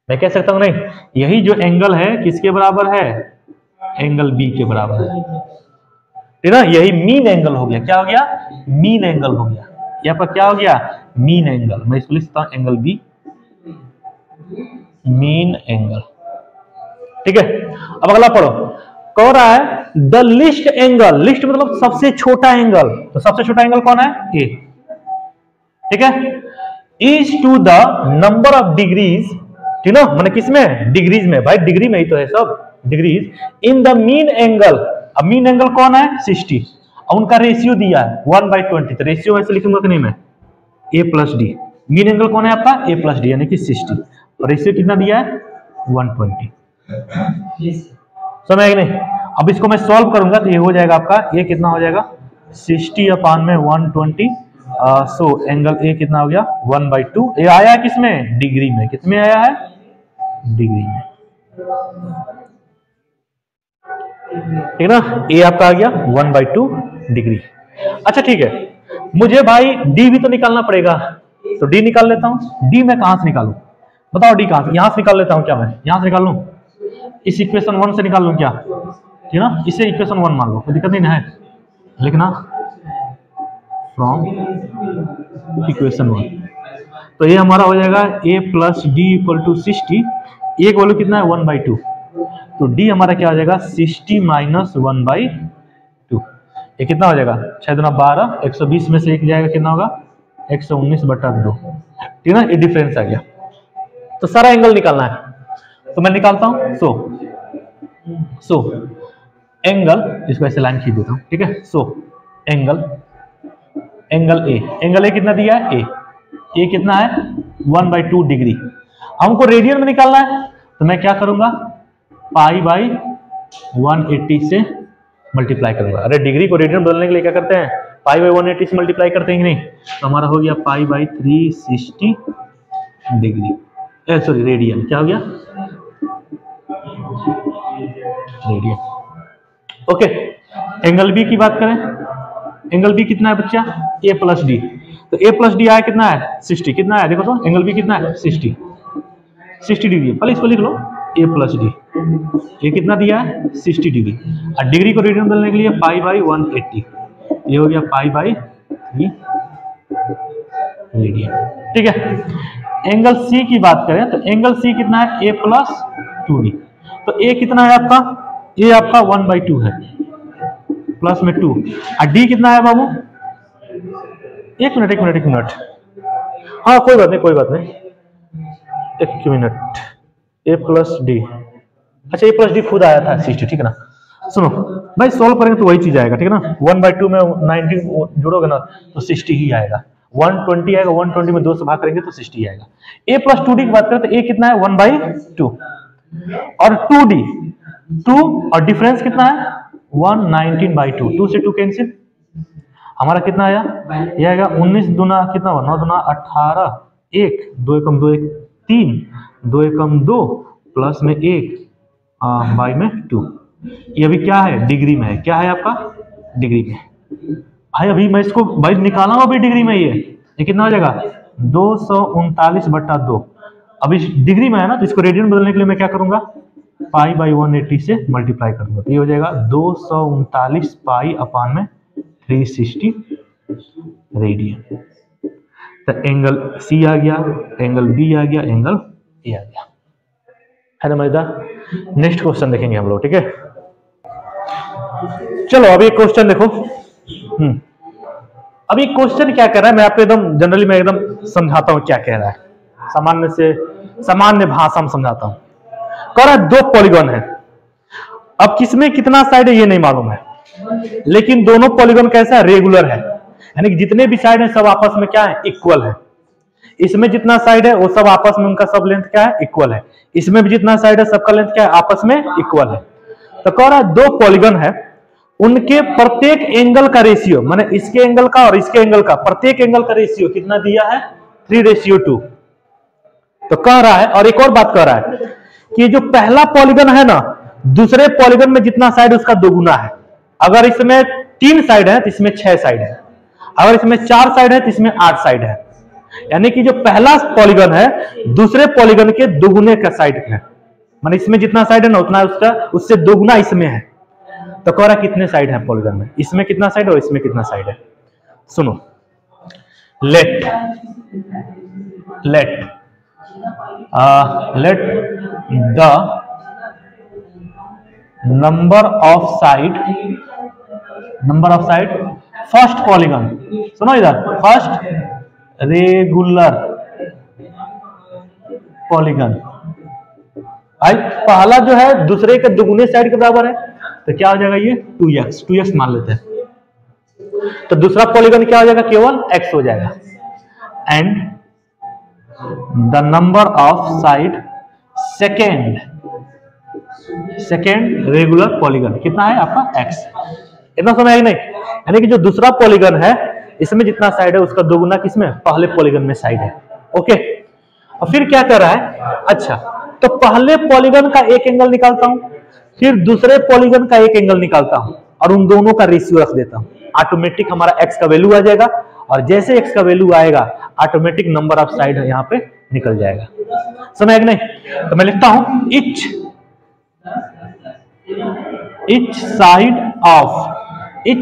मैं कह सकता हूं नहीं, यही जो एंगल है किसके बराबर है? एंगल b के बराबर है, ठीक है ना? यही मीन एंगल हो गया। क्या हो गया? मीन एंगल हो गया। यहाँ पर क्या हो गया? Mean angle. मैं इसको लिखता हूं एंगल बी, मीन एंगल, ठीक है? अब अगला पढ़ो, कह रहा है द लिस्ट एंगल, लिस्ट मतलब सबसे छोटा एंगल, तो सबसे छोटा एंगल कौन है? ए, ठीक है? Is to the number of degrees, ठीक ना? मैंने किसमें? डिग्रीज में, भाई डिग्री में ही तो है सब, degrees in the mean angle. अब मीन एंगल कौन है? 60, और उनका रेशियो दिया है 1/20। तो रेशियो वैसे लिखूंगा कि नहीं मैं? a plus D. Mean angle कौन है आपका? a प्लस डी, यानी कि 60, और रेशियो कितना दिया है? 120। समझ आए नहीं? अब इसको मैं सॉल्व करूंगा तो ये हो जाएगा आपका, ये कितना हो जाएगा? 60 अपान में 120। सो एंगल ए कितना हो गया? 1/2। ये आया है किसमें? डिग्री में। किसमें आया है? डिग्री में, ठीक ना? ए आपका आ गया 1/2 डिग्री। अच्छा ठीक है, मुझे भाई डी भी तो निकालना पड़ेगा, तो डी निकाल लेता हूं। डी मैं कहां से निकालूं? बताओ डी कहां से? यहां से निकाल लेता हूं क्या? मैं यहां से निकाल लूं, इस इक्वेशन 1 से निकाल लूं क्या? ठीक ना? इसे इक्वेशन 1 मान लो, कोई दिक्कत नहीं ना है, लिखना फ्रॉम इक्वेशन 1। तो ये हमारा हो जाएगा a plus D equal to 60। A का वैल्यू कितना है? 1/2। तो डी हमारा क्या हो जाएगा? 60 माइनस 1/2। ये कितना हो जाएगा? 6 दूना 12, 120 में से एक जाएगा, कितना होगा? 119/2, ठीक है ना, ये डिफरेंस आ गया। तो सारा एंगल निकालना है, तो मैं निकालता हूं। सो एंगल, इसको ऐसे लाइन खींच देता हूं, ठीक है। सो एंगल ए कितना दिया है, ए कितना है 1/2 डिग्री। हमको रेडियन में निकालना है, तो मैं क्या करूंगा, π/180 से मल्टीप्लाई करूंगा। अरे डिग्री को रेडियन बदलने के लिए क्या करते हैं, π/180 से मल्टीप्लाई करते हैं कि नहीं। तो हमारा हो गया π/360 डिग्री, सॉरी रेडियन, क्या हो गया, रेडियन। ओके, एंगल बी की बात करें, एंगल बी कितना है बच्चा, ए प्लस डी। तो ए प्लस डी आया कितना है 60, कितना है देखो तो, एंगल बी कितना है 60 डिग्री। पहले इसको लिख लो, ए प्लस डी, ये कितना दिया है 60 डिग्री। और डिग्री को रेडियन बदलने के लिए π/180, ये हो गया π/3 रेडियन, ठीक है। एंगल सी की बात करें तो एंगल सी कितना है, ए प्लस 2d। तो ए कितना है आपका, ए आपका 1/2 है, प्लस में 2, और डी कितना है बाबू, एक मिनट, हाँ कोई बात नहीं, एक मिनट, ए प्लस डी, अच्छा ए प्लस डी खुद आया था 60, ठीक है ना। सुनो भाई, सोल्व करेंगे तो वही चीज आएगा, ठीक है ना। 1/2 में 19 जोड़ोगे ना तो 60 ही आएगा, 120 आएगा, 120 में 2 से भाग करेंगे तो 60 आएगा। ए प्लस 2d की बात करें तो ए कितना है 1/2 और 2d 2 और डिफरेंस कितना है 119/2, 2 से 2 कैंसिल, हमारा कितना आया, ये आएगा 19 दूना कितना हुआ, 9 दूना 18, 1 2 एकम 2 1 3, 2 एकम 2 प्लस में 1 बाई में 2। ये अभी क्या है, डिग्री में है, क्या है आपका डिग्री में भाई। अभी मैं इसको भाई निकाला हूं अभी डिग्री में, ये कितना हो जाएगा 239/2। अभी डिग्री में है ना, तो इसको रेडियन बदलने के लिए मैं क्या करूंगा, π/180 से मल्टीप्लाई करूंगा, तो ये हो जाएगा 239 π/360 रेडियन। तो एंगल सी आ गया, एंगल बी आ गया, एंगल ए आ गया, है ना मजेदार। नेक्स्ट क्वेश्चन देखेंगे हम लोग, ठीक है। चलो अभी एक क्वेश्चन देखो। अभी क्वेश्चन क्या कह रहा है, मैं आपको एकदम जनरली मैं एकदम समझाता हूं क्या कह रहा है, सामान्य भाषा में समझाता हूं। कह रहा है 2 पॉलीगॉन है, अब किसमें कितना साइड है ये नहीं मालूम है, लेकिन दोनों पॉलीगॉन कैसा है, रेगुलर है, यानी कि जितने भी साइड है सब आपस में क्या है, इक्वल है। इसमें जितना साइड है वो सब आपस में उनका सब लेंथ क्या है, इक्वल है। इसमें भी जितना साइड है सबका लेंथ क्या है, आपस में इक्वल है। तो कह रहा है 2 पॉलीगॉन है, उनके प्रत्येक एंगल का रेशियो, माने इसके एंगल का और इसके एंगल का, प्रत्येक एंगल का रेशियो कितना दिया है 3:2। तो कह रहा है, और एक और बात कह रहा है कि जो पहला पॉलीगॉन है ना, दूसरे पॉलीगॉन में जितना साइड उसका दोगुना है। अगर इसमें 3 साइड है तो इसमें 6 साइड है, अगर इसमें 4 साइड है तो इसमें 8 साइड है। यानी कि जो पहला पॉलीगॉन है दूसरे पॉलीगॉन के दोगुने का साइड है, माने इसमें जितना साइड है ना उतना उसका उससे दोगुना इसमें है। तो कह रहा कितने साइड है पॉलीगॉन में, इसमें कितना साइड है और इसमें कितना साइड है। सुनो, let the number of side first polygon, सुनो इधर, फर्स्ट रेगुलर पॉलीगॉन, भाई पहला जो है दूसरे के दुगुने साइड के बराबर है, तो क्या हो जाएगा ये 2x मान लेते हैं। तो दूसरा पॉलीगॉन क्या हो जाएगा, केवल x हो जाएगा। And the number of side second regular polygon कितना है आपका x। इतना समझ आई नहीं, यानी कि जो दूसरा पॉलीगॉन है इसमें जितना साइड है उसका दोगुना किसमें, पहले पॉलीगॉन में साइड है। ओके, और फिर क्या कर रहा है, अच्छा तो पहले पॉलीगॉन का एक एंगल निकालता हूं, फिर दूसरे पॉलीगॉन का एक एंगल निकालता हूं और उन दोनों का रेशियो रख देता हूं। ऑटोमेटिक हमारा x का वैल्यू आ जाएगा, और जैसे x का वैल्यू आएगा ऑटोमेटिक नंबर ऑफ साइड यहां पे निकल जाएगा। समझ नहीं, तो मैं लिखता हूं each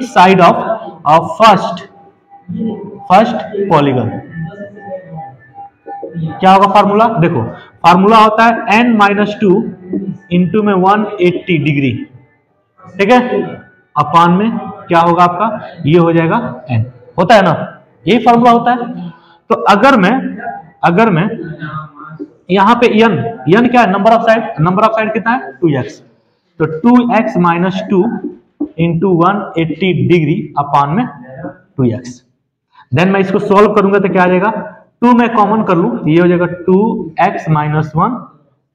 side of first polygon. क्या होगा फार्मूला, देखो फार्मूला होता है n-2 इंटू में 180 डिग्री, ठीक है, अपान में क्या होगा आपका, ये हो जाएगा n, होता है ना, यही फॉर्मूला होता है। तो अगर मैं यहाँ पे n क्या है, नंबर ऑफ साइड कितना है 2x, तो 2x minus 2 into 180 degree upon में 2x। देन मैं इसको सॉल्व करूंगा तो क्या आ जाएगा, 2 मैं कॉमन कर लूं, ये हो जाएगा 2x माइनस 1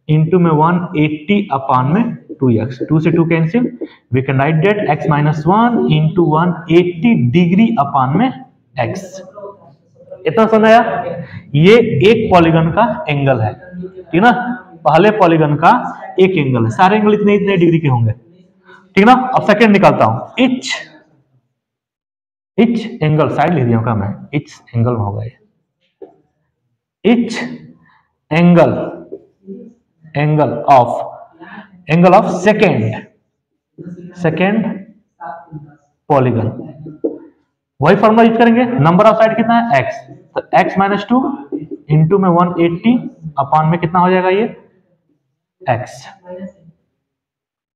इंटू में 180 अपान में 2x, 2 से 2 cancel, we can write that x minus 1 into 180 degree upon में x। इतना समझ आया? ये एक पॉलीगन का एंगल है, ठीक ना, पहले पॉलीगन का एक एंगल है, सारे एंगल इतने इतने डिग्री के होंगे, ठीक ना। अब सेकंड निकालता हूं, इच एंगल, साइड लिख दिया का मैं, इच एंगल में होगा ये, etch angle of second polygon, वही फॉर्मूला यूज करेंगे। नंबर ऑफ साइड कितना है x, तो x माइनस 2 इंटू में 180 अपान में कितना हो जाएगा ये x,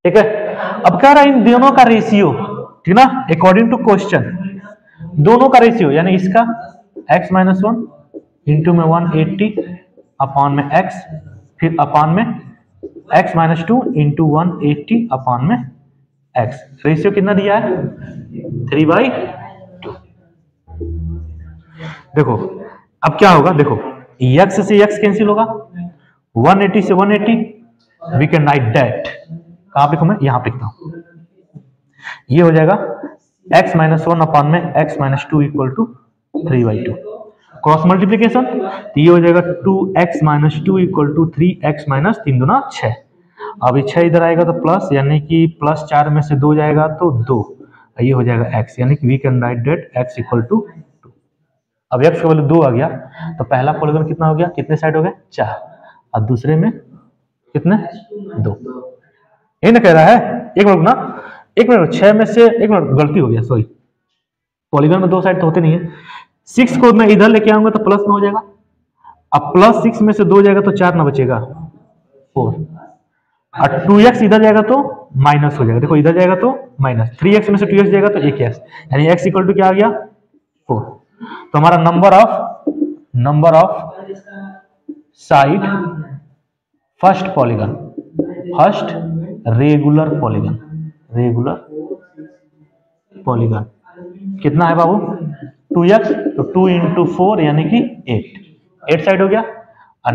ठीक है। अब कह रहा है इन दोनों का रेशियो, ठीक ना, अकॉर्डिंग टू क्वेश्चन, दोनों का रेशियो यानी इसका x माइनस 1 इंटू में 180 अपान में x, फिर अपान में x माइनस 2 इंटू 180 अपान में x, रेशियो कितना दिया है 3/2। देखो अब क्या होगा, देखो x से x कैंसिल होगा, 180 से 180, वी कैन राइट दैट, कहां लिखूं मैं, यहां पे लिखता हूं, ये हो जाएगा x माइनस 1 अपान में x minus 2 equal to 3/2। Cross multiplication, तो ये हो जाएगा 2x minus 2 equal to 3x minus 3 दूना 6। अब ये 6 इधर आएगा तो प्लस, यानी कि प्लस 4 में से 2 जाएगा तो 2, ये हो जाएगा x, यानी कि we can write that x equal to 2। अब x का वैल्यू 2 आ गया, तो पहला पॉलीगन कितना हो गया, कितने साइड हो गए 4, और दूसरे में कितने 2, यही ना कह रहा है। एक मिनट ना, 6 में से, एक मिनट गलती हो गया, सॉरी, पॉलीगन में 2 साइड तो होते नहीं है। 6 को मैं इधर लेके आऊंगा तो प्लस में हो जाएगा, अब प्लस 6 में से 2 जाएगा तो 4 ना बचेगा 4, और 2x इधर जाएगा तो माइनस हो जाएगा, देखो इधर जाएगा तो माइनस, 3x में से 2x जाएगा तो 1x, यानी x इक्वल टू क्या आ गया 4। तो हमारा number of side first regular polygon कितना है बाबू 2x, तो 2 इंटू 4 यानी कि 8 साइड हो गया, और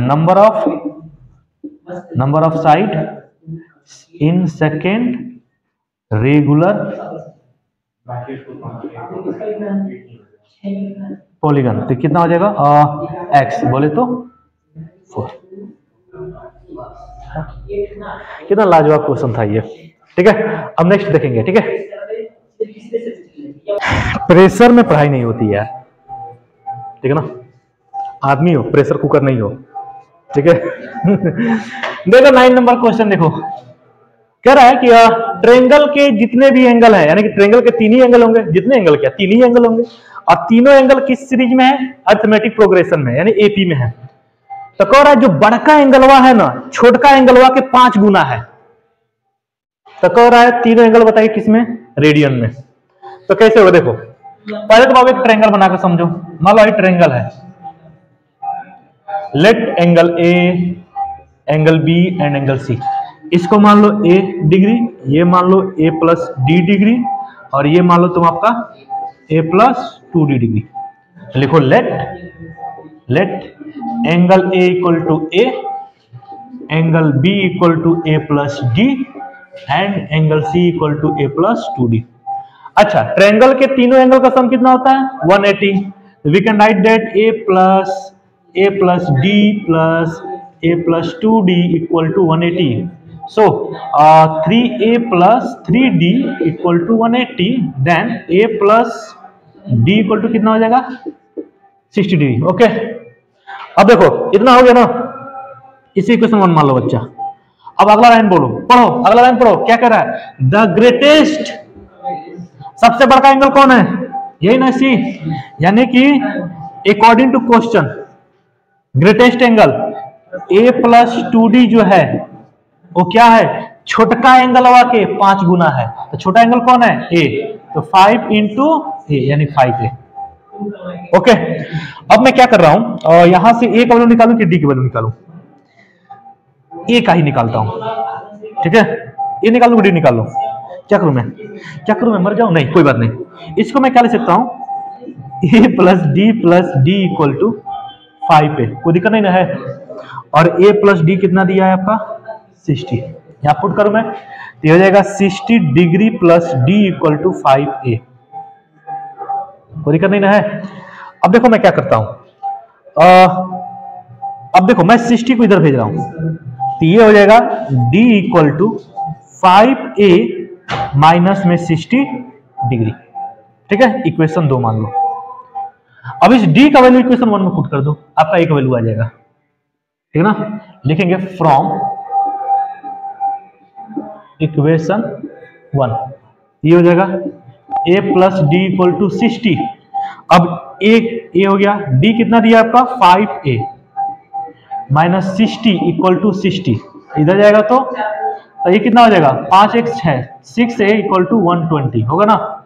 number of side in second regular polygon, तो कितना हो जाएगा x बोले तो 4। कितना लाजवाब क्वेश्चन था ये, ठीक है। अब नेक्स्ट देखेंगे, ठीक है। प्रेशर में पढ़ाई नहीं होती है, ठीक है ना, आदमी हो, प्रेशर कुकर नहीं हो, ठीक है। देखो 9 नंबर क्वेश्चन देखो, कह रहा है कि ट्रायंगल के जितने भी एंगल है, यानी कि ट्रायंगल के 3 ही एंगल होंगे, जितने एंगल क्या 3 ही एंगल होंगे, और तीनों एंगल किस सीरीज में है, अरिथमेटिक प्रोग्रेशन में, यानी एपी में है। तो कह रहा है जो बड़का एंगलवा है ना, छोटका एंगलवा के 5 गुना है। तो कह रहा है तीनों एंगल बताइए किसमें, रेडियन में। तो कैसे होगा, देखो पहले तो आप एक ट्रायंगल बनाकर समझो। मान लो ट्रायंगल है, let angle A, angle B and angle C. इसको मान लो ए डिग्री, ये मान लो ए प्लस डी डिग्री, और ये मान लो तुम आपका ए प्लस 2d डिग्री। लिखो let angle A equal to A, angle B equal to A plus D and angle C equal to A plus 2d। अच्छा, ट्रायंगल के तीनों एंगल का सम कितना होता है 180। We can write that A plus D plus A plus 2d equal to 180। So 3a plus 3d equal to 180, then a plus d equal to कितना हो जाएगा 60 डिग्री। ओके, अब देखो इतना हो गया ना, इसी क्वेश्चन 1 मान लो बच्चा। अब अगला लाइन पढ़ो, अगला लाइन पढ़ो, क्या कह रहा है, द ग्रेटेस्ट, सबसे बड़का एंगल कौन है, यही ना सी, यानी कि according to question greatest angle a plus 2d जो है वो क्या है, छोटका एंगल के 5 गुना है। तो छोटा एंगल कौन है, a, तो 5 इंटू ए यानी 5a, ओके, अब मैं क्या कर रहा हूं, यहां से ए का वैल्यू निकालूं कि डी की वैल्यू निकालूं? ए का ही निकालता हूं, ठीक है। ए निकालूं कि डी निकालूं? क्या करूं मैं मर जाऊं? नहीं, कोई बात नहीं। इसको मैं क्या लिख सकता हूं, a plus D equal to 5a, कोई दिक्कत नहीं ना है। और a प्लस डी कितना दिया है आपका? 60। यहां पुट करूं मैं तो हो जाएगा 60 degree plus D equal to 5a, कोई दिक्कत नहीं ना है। अब देखो मैं क्या करता हूं, अब देखो मैं 60 को इधर भेज रहा हूं तो ये हो जाएगा d equal to 5a minus में 60 डिग्री, ठीक है। इक्वेशन 2 मान लो। अब इस d का वैल्यू इक्वेशन 1 में पुट कर दो, आपका a का वैल्यू आ जाएगा, ठीक है ना। लिखेंगे फ्रॉम इक्वेशन 1, ये हो जाएगा a plus D equal to 60। अब a हो गया, d कितना दिया आपका? 5a माइनस 60 इक्वल टू 60, इधर जाएगा तो ये कितना हो जाएगा? 5x 6a इक्वल टू 120 होगा ना।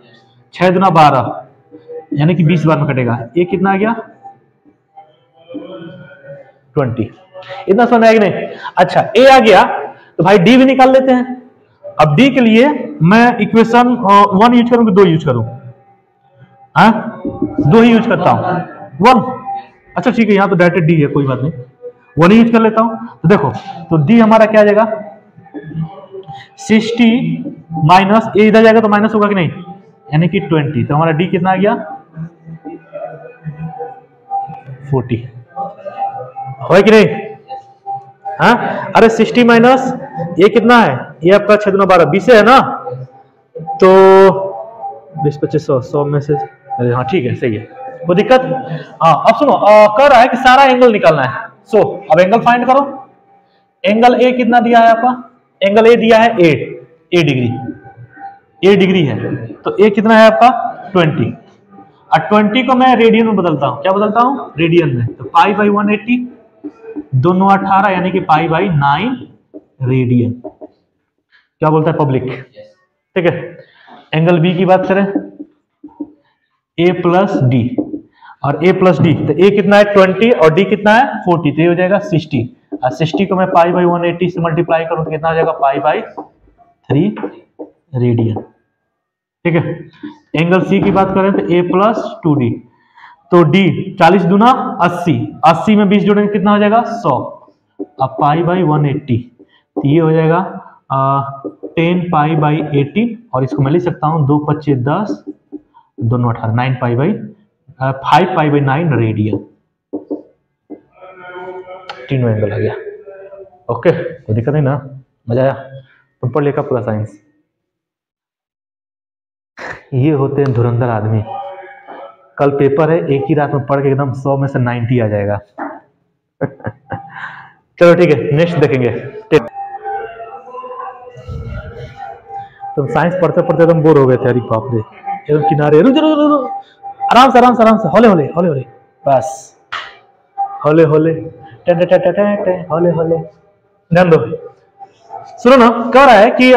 6 दुना 12 यानी कि 20 बार में कटेगा। ये कितना आ गया? 20। इतना समझ में आएगा नहीं? अच्छा, ए आ गया तो भाई डी भी निकाल लेते हैं। अब डी के लिए मैं इक्वेशन 1 यूज करूं कि 2 यूज करूं? 2 ही यूज करता हूं। 1, अच्छा ठीक है, यहां तो डायरेक्ट डी है, कोई बात नहीं, 1 ही यूज कर लेता हूं। तो देखो, तो डी हमारा क्या आ जाएगा? 60 माइनस ए, इधर जाएगा तो माइनस होगा कि नहीं, यानी कि 20। तो हमारा डी कितना आ गया? 40, हो कि नहीं? हाँ, अरे 60 माइनस ये कितना है? ये आपका 6 दुना 12 20 है ना, तो 20 25 100 में से, अरे हाँ ठीक है, सही है, कोई दिक्कत? हाँ, अब सुनो, कह रहा है कि सारा एंगल निकालना है। सो अब एंगल फाइंड करो। एंगल ए कितना दिया है आपका? एंगल ए दिया है 8 डिग्री है, तो ए कितना है आपका? 20। और 20 को मैं रेडियन में बदलता हूं, क्या बदलता हूं? रेडियन में। तो पाई बाई 180, दोनों 18 यानी कि पाई बाई 9 रेडियन। क्या बोलता है पब्लिक? ठीक है। एंगल बी की बात करें, ए प्लस डी, और ए प्लस डी, तो ए कितना है? 20 और डी कितना है? 40, तो ये हो जाएगा 60। और 60 को मैं पाई बाई 180 से मल्टीप्लाई करूं तो कितना हो जाएगा? पाई बाई 3 रेडियन, ठीक है। एंगल सी की बात करें तो ए प्लस 2d, तो d 40 दुना 80, 80 में 20 जोड़ेंगे कितना हो जाएगा? 100। अब पाई बाई 180, तो ये हो जाएगा 10 पाई बाई 18, और इसको मैं लिख सकता हूँ 2 25 10, दोनों 18, 9 pi by 5 pi by 9 radian. तीनों एंगल आ गया। ओके, कोई दिक्कत नहीं ना? मजा आया? तुम पढ़ लेगा पूरा साइंस। ये होते हैं धुरंधर आदमी। कल पेपर है, एक ही रात में पढ़ के एकदम 100 में से 90 आ जाएगा। चलो ठीक है, नेक्स्ट देखेंगे। तुम साइंस पढ़ते पढ़ते एकदम बोर हो गए थे, अरे बाप रे, एकदम किनारे। रुक रुक, आराम से आराम से आराम से, हौले हौले हौले हौले, बस हौले हौले, हौले हौले, ध्यान दो। सुनो ना, कह रहा है कि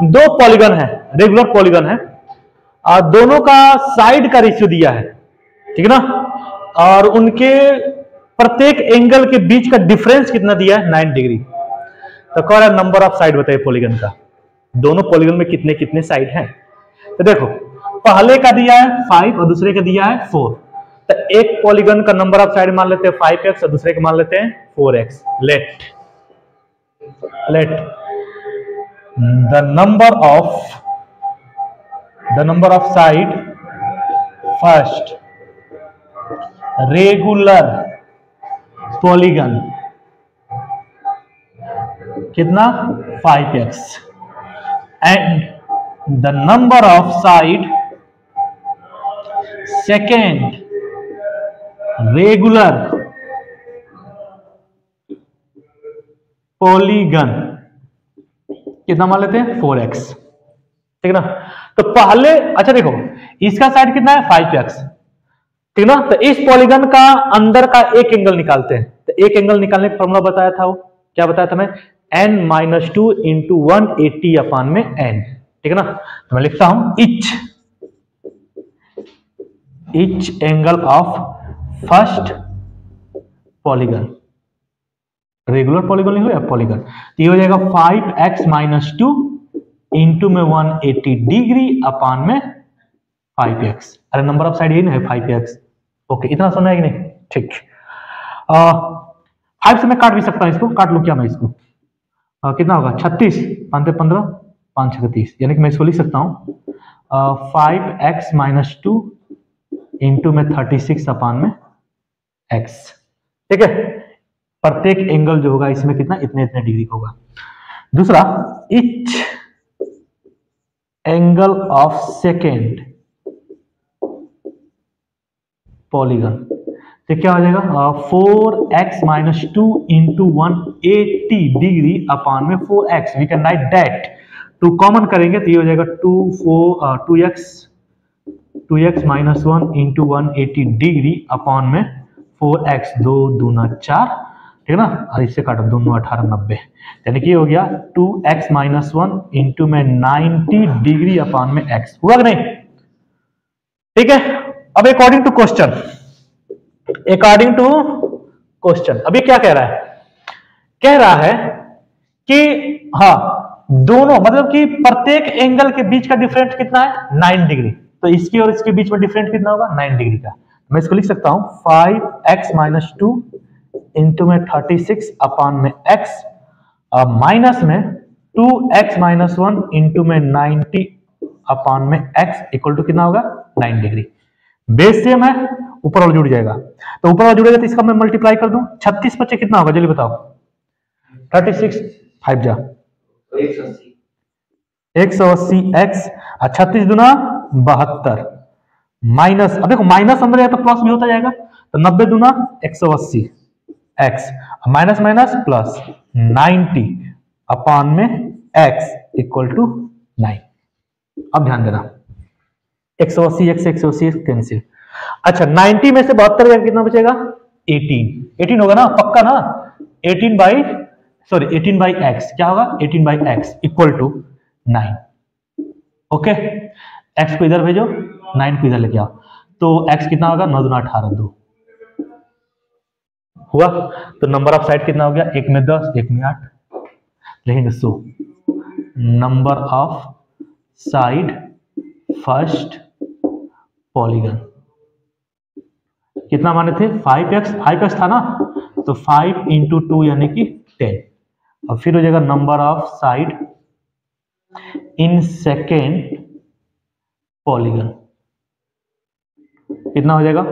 2 पॉलीगन है, रेगुलर पॉलीगन है, दोनों का साइड का रेशियो दिया है, ठीक है ना, और उनके प्रत्येक एंगल के बीच का डिफरेंस कितना दिया है? 9 डिग्री। तो कह रहा है नंबर ऑफ साइड बताइए पॉलीगन का, दोनों पॉलीगन में कितने कितने साइड हैं। तो देखो, पहले का दिया है 5 और दूसरे का दिया है 4, तो एक पॉलीगन का नंबर ऑफ साइड मान लेते हैं 5x और दूसरे का मान लेते हैं 4x। Let the number of side first regular polygon कितना? 5x, and the number of side second regular polygon कितना मान लेते हैं? 4x, ठीक है ना। तो पहले, अच्छा देखो, इसका साइड कितना है? 5x, ठीक है ना। तो इस पॉलीगन का अंदर का एक एंगल निकालते हैं। तो एक एंगल निकालने का फॉर्मूला बताया था, वो क्या बताया था मैं? n-2 इंटू 180 अपान में n, ठीक है ना। तो मैं लिखता हूं etch each angle of first polygon, regular polygon नहीं हो या पॉलीगन, तो ये हो जाएगा 5x माइनस 2 इंटू में 180 डिग्री अपान में 5x। अरे नंबर ऑफ साइड यही ना है 5x। ओके, इतना सुना है कि नहीं? ठीक। 5 से मैं काट भी सकता हूं इसको, काट लूं क्या मैं इसको? कितना होगा? 36, 5 15, 5 36, यानी कि मैं इसको लिख सकता हूं 5x माइनस 2 इंटू में 36 अपान में x। ठीक है, प्रत्येक एंगल जो होगा इसमें कितना, इतने इतने डिग्री होगा। दूसरा, etch angle of second polygon, तो क्या हो जाएगा? 4x minus 2 into 180 degree upon में 4x। We can write that, 2 common करेंगे तो ये हो जाएगा 2x minus 1 into 180 degree upon में 4x। 2 दूना 4, ठीक है ना, और इससे काटो, दोनों 18 90, यानी कि हो गया 2x माइनस 1 इंटू में 90 डिग्री अपान में x। हुआ कि नहीं? ठीक है। अब अकॉर्डिंग टू क्वेश्चन, अभी क्या कह रहा है? कह रहा है कि हाँ, दोनों मतलब कि प्रत्येक एंगल के बीच का डिफरेंस कितना है? 9 डिग्री। तो इसकी और इसके बीच में डिफरेंस कितना होगा? 9 डिग्री का। मैं इसको लिख सकता हूं 5x माइनस 2 इंटू में 36 अपान में x, माइनस में 2x माइनस 1 इंटू में 90 अपान में x इक्वल टू कितना होगा? 9 डिग्री। बेस सेम है, ऊपर वाला जुड़ जाएगा, तो ऊपर वाला जुड़ेगा तो इसका मैं मल्टीप्लाई कर दूं। 36 बच्चे कितना होगा जल्दी बताओ? 36 5 जा 180 x, 36 दुना 72 माइनस, अब देखो माइनस अंदर है तो प्लस भी होता जाएगा, तो 90 दुना 180 x, माइनस माइनस प्लस 90 अपान में x इक्वल टू 9। अब ध्यान देना, 180 x 180 कैंसिल। अच्छा, 90 में से 72 का कितना बचेगा? 18 होगा ना, पक्का ना? 18 बाई x क्या होगा? 18 by x equal to 9। Okay, x को इधर भेजो, 9 को इधर लेके आओ, तो x कितना होगा? 9 दूना 18 2 हुआ। तो नंबर ऑफ साइड कितना हो गया? एक में 10, एक में 8, लिखेंगे 100। Number of side first polygon कितना माने थे? 5x था ना, तो 5 इंटू 2 यानी कि 10, और फिर हो जाएगा number of side in second polygon कितना हो जाएगा?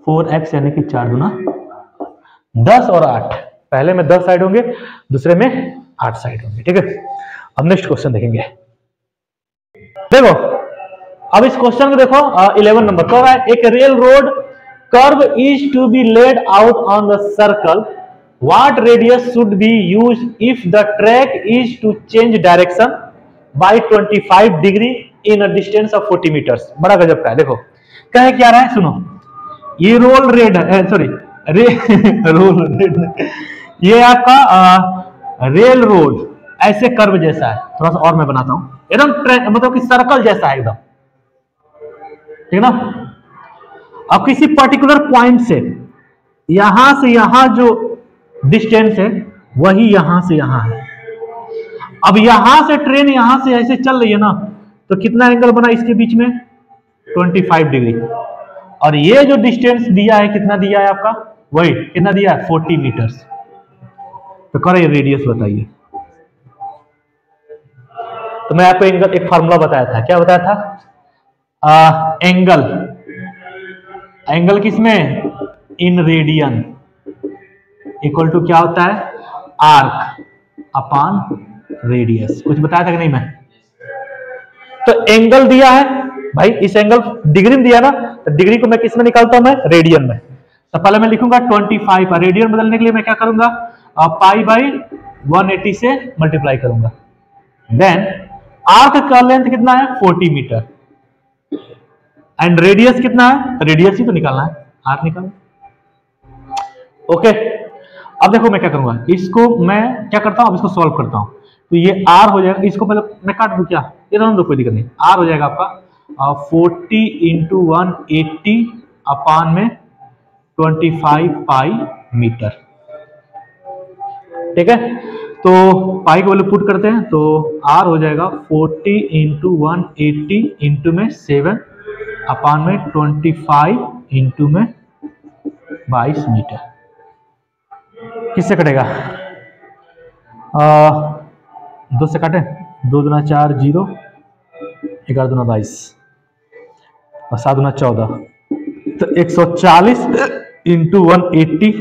4x यानी कि 4 गुना 10 और 8, पहले में 10 साइड होंगे, दूसरे में 8 साइड होंगे। ठीक है, अब नेक्स्ट क्वेश्चन देखेंगे। देखो, अब इस क्वेश्चन को देखो, 11 नंबर कह रहा है, एक rail road curve is to be laid out on the circle, what radius should be used if the track is to change direction by 25 degree in a distance of 40 meters. बड़ा गजब का है। देखो कहे क्या रहा है, सुनो, ये रोल रेड है, सॉरी रोल रेड, ये आपका रेल रोड ऐसे कर्व जैसा है, थोड़ा सा और मैं बनाता हूं, एकदम मतलब कि सर्कल जैसा है एकदम, ठीक ना। अब किसी पर्टिकुलर पॉइंट से यहां जो डिस्टेंस है वही यहां से यहां है। अब यहां से ट्रेन यहां से ऐसे चल रही है ना, तो कितना एंगल बना इसके बीच में? 25 डिग्री। और ये जो डिस्टेंस दिया है कितना दिया है आपका? वही कितना दिया है? 40 मीटर्स। तो करें रेडियस बताइए। तो मैं आपको एंगल एक फार्मूला बताया था, क्या बताया था? एंगल किसमें? इन रेडियन इक्वल टू क्या होता है? आर्क अपान रेडियस। कुछ बताया था कि नहीं मैं? तो एंगल दिया है भाई, इस एंगल डिग्री में दिया ना, तो डिग्री को मैं किस में निकालता हूं? मैं रेडियन में। तो पहले मैं लिखूंगा 25, रेडियन बदलने के लिए मैं क्या करूंगा? पाई बाई 180 से मल्टीप्लाई करूंगा। देन आर्क का लेंथ कितना है? 40 मीटर, एंड रेडियस कितना है? रेडियस ही तो निकालना है, आर्क निकालना। ओके, अब देखो मैं क्या करूंगा, इसको मैं क्या करता हूं, अब इसको सॉल्व करता हूं। तो ये आर हो जाएगा, इसको मतलब मैं काट दूं क्या? ये रहने दो, कोई दिक्कत नहीं। आर हो जाएगा आपका 40 इंटू 180 अपान में 25 पाई मीटर। ठीक है, तो पाई की वैल्यू पुट करते हैं तो R हो जाएगा 40 इंटू 180 इंटू में 7 अपान में 25 इंटू में 22 मीटर। किससे कटेगा? 2 से काटे, 2 दूना 4 0, 11 दूना 22 और 7 दूना 14, तो 140 इंटू 180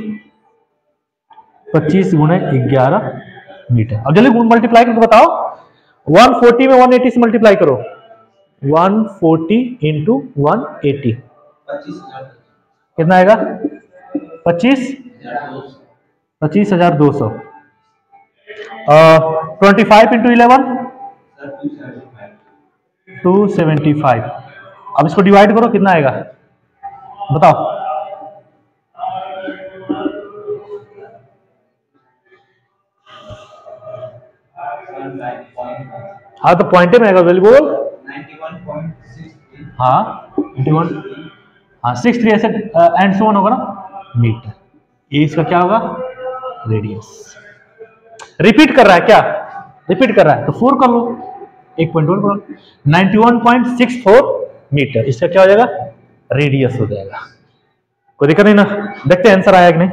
25 गुणे 11 मीटर। अब जल्दी मल्टीप्लाई करके बताओ, 140 में 180 से मल्टीप्लाई करो, 140 इंटू 180 कितना आएगा? 25,200। 25 इंटू 11 275। अब इसको डिवाइड करो, कितना आएगा बताओ? हाँ तो पॉइंट में आएगा, जल्दी बोल। 91.63। हाँ 91, हाँ 63 ऐसे एंड सो ऑन होगा ना मीटर। ये इसका क्या होगा? रेडियस। रिपीट कर रहा है क्या? रिपीट कर रहा है तो 4 कर लो, 1.1 करो, 91.64 मीटर इसका क्या हो जाएगा? रेडियस हो जाएगा। कोई दिक्कत नहीं ना? देखते हैं आंसर आया कि नहीं।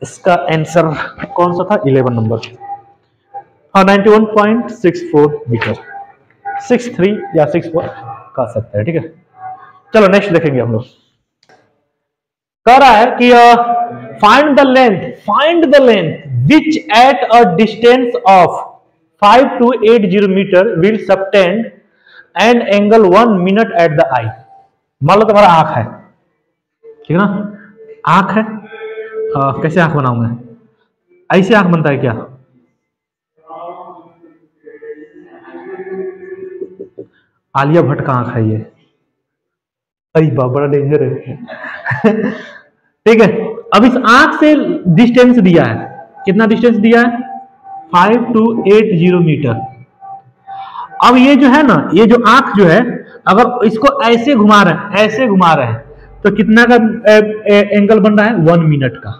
इसका आंसर कौन सा था? 11 नंबर। हाँ 91.64 मीटर, 63 या 64 कह सकते हैं। ठीक है, चलो नेक्स्ट देखेंगे हम लोग। कह रहा है कि find the length which at a distance of 5280 metre will subtend and angle 1 minute at the eye. मान लो तुम्हारा आंख है, ठीक है ना? आंख है, कैसे आंख बनाऊं मैं? ऐसे आंख बनता है क्या? आलिया भट्ट का आंख है ये। अरे बड़ा डेंजर है। ठीक है, अब इस आंख से डिस्टेंस दिया है, कितना डिस्टेंस दिया है? 5280 मीटर। अब ये जो है ना, ये जो आंख जो है, अगर इसको ऐसे घुमा रहे हैं, ऐसे घुमा रहे हैं, तो कितना का एंगल बन रहा है? 1 मिनट का।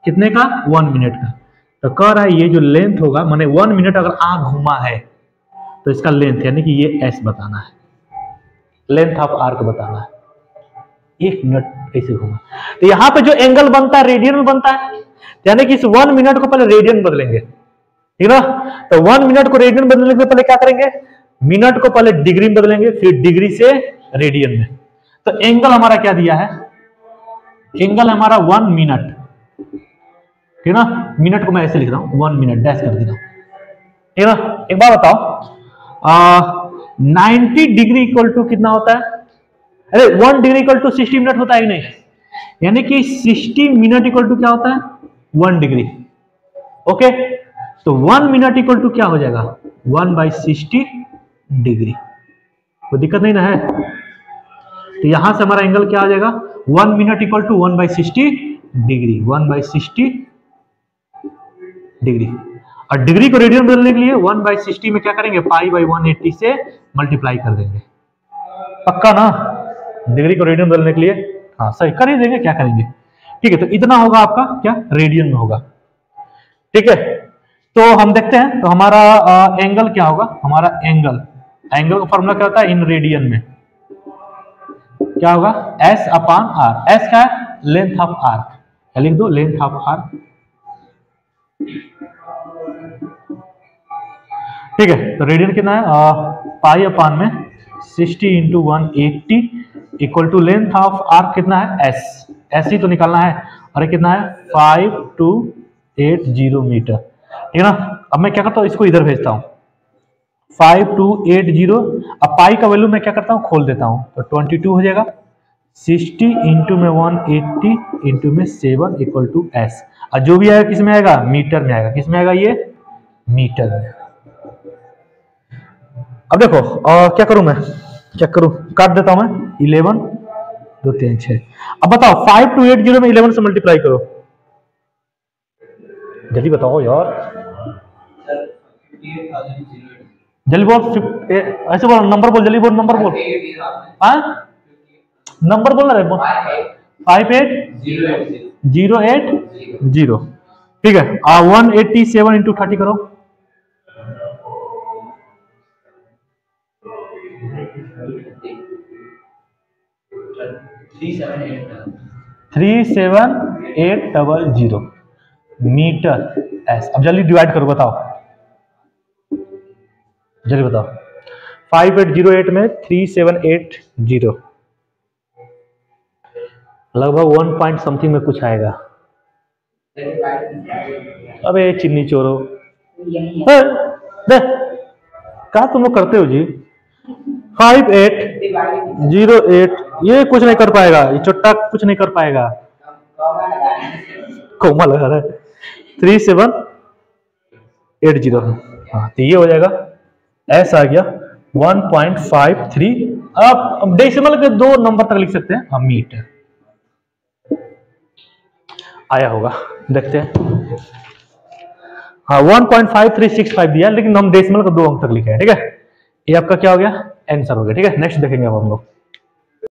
कितने का? 1 मिनट का। तो कह रहा है ये जो लेंथ होगा, माने 1 मिनट अगर आंख घुमा है तो इसका लेंथ यानी कि ये एस बताना है, लेंथ ऑफ आर्क बताना है। 1 मिनट ऐसे घुमा, तो यहां पे जो एंगल बनता है रेडियन में बनता है, यानी कि इस 1 मिनट को पहले रेडियन बदलेंगे, ठीक ना? तो 1 मिनट को रेडियन बदलने से पहले क्या करेंगे? मिनट को पहले डिग्री में बदलेंगे, फिर डिग्री से रेडियन में। तो एंगल हमारा क्या दिया है? एंगल हमारा 1 मिनट, ठीक ना? मिनट को मैं ऐसे लिख रहा हूं, 1 मिनट डैश कर दे रहा हूं, ठीक ना? एक बार बताओ, 90 डिग्री इक्वल टू कितना होता है? अरे 1 डिग्री इक्वल टू 60 मिनट होता है कि नहीं? यानी कि 60 मिनट इक्वल टू क्या होता है? 1 डिग्री। ओके, तो 1 मिनट इक्वल टू क्या हो जाएगा? 1/60 डिग्री। कोई दिक्कत नहीं ना है? तो यहां से हमारा एंगल क्या आ जाएगा? 1 minute equal to 1/60 degree, 1/60 degree. और डिग्री को रेडियन बदलने के लिए 1/60 में क्या करेंगे? पाई/180 से मल्टीप्लाई कर देंगे। पक्का ना? डिग्री को रेडियन बदलने के लिए हाँ सही कर ही देंगे, क्या करेंगे? ठीक है, तो इतना होगा आपका क्या? रेडियन में होगा। ठीक है, तो हम देखते हैं, तो हमारा एंगल क्या होगा? हमारा एंगल का फॉर्मूला क्या होता है? इन रेडियन में क्या होगा? S upon R. एस क्या है? लेंथ ऑफ आर्क, लिख दो लेंथ ऑफ आर्क। ठीक है, तो रेडियन कितना है? पाई अपान में 60 into 180 equal to length of arc कितना है? एस। एस ही तो निकालना है, और ये कितना है? 5280 मीटर, ठीक है ना? अब मैं क्या करता हूँ, इसको इधर भेजता हूँ, 5280। अब पाई का वैल्यू मैं क्या करता हूँ? खोल देता हूँ, तो 22 हो जाएगा। 60 इंटू में 180 इंटू में 7 इक्वल टू एस। और जो भी आएगा किस में आएगा? मीटर में आएगा। किस में आएगा? ये मीटर में। अब देखो क्या करूं मैं? चेक करूं, काट देता हूं मैं। 11 2 3 6। अब बताओ 5280 में 11 से मल्टीप्लाई करो, जल्दी बताओ यार, जल्दी बोल। ऐसे बोल, नंबर बोल, जल्दी बोल, नंबर बोल। हाँ नंबर बोलना रे, 58080, ठीक है। 187 इंटू 30 करो, 37800 मीटर एस। अब जल्दी डिवाइड करो, बताओ जल्दी बताओ। 5808 में 3780 लगभग 1 पॉइंट समथिंग में कुछ आएगा। अबे चिन्नी चोरो, कहा तुम लोग करते हो जी। 5808 ये कुछ नहीं कर पाएगा, ये चुट्टा कुछ नहीं कर पाएगा। कोमा लगा रहा है। 3780, हाँ तो ये हो जाएगा, एस आ गया 1.53। अब डेसिमल के 2 नंबर तक लिख सकते हैं हम, मीटर आया होगा, देखते हैं। हाँ 1.5365 दिया, लेकिन हम डेसिमल का 2 अंक तक लिखे हैं, ठीक है। ये आपका क्या हो गया, आंसर हो गया, ठीक है। नेक्स्ट देखेंगे अब हम लोग।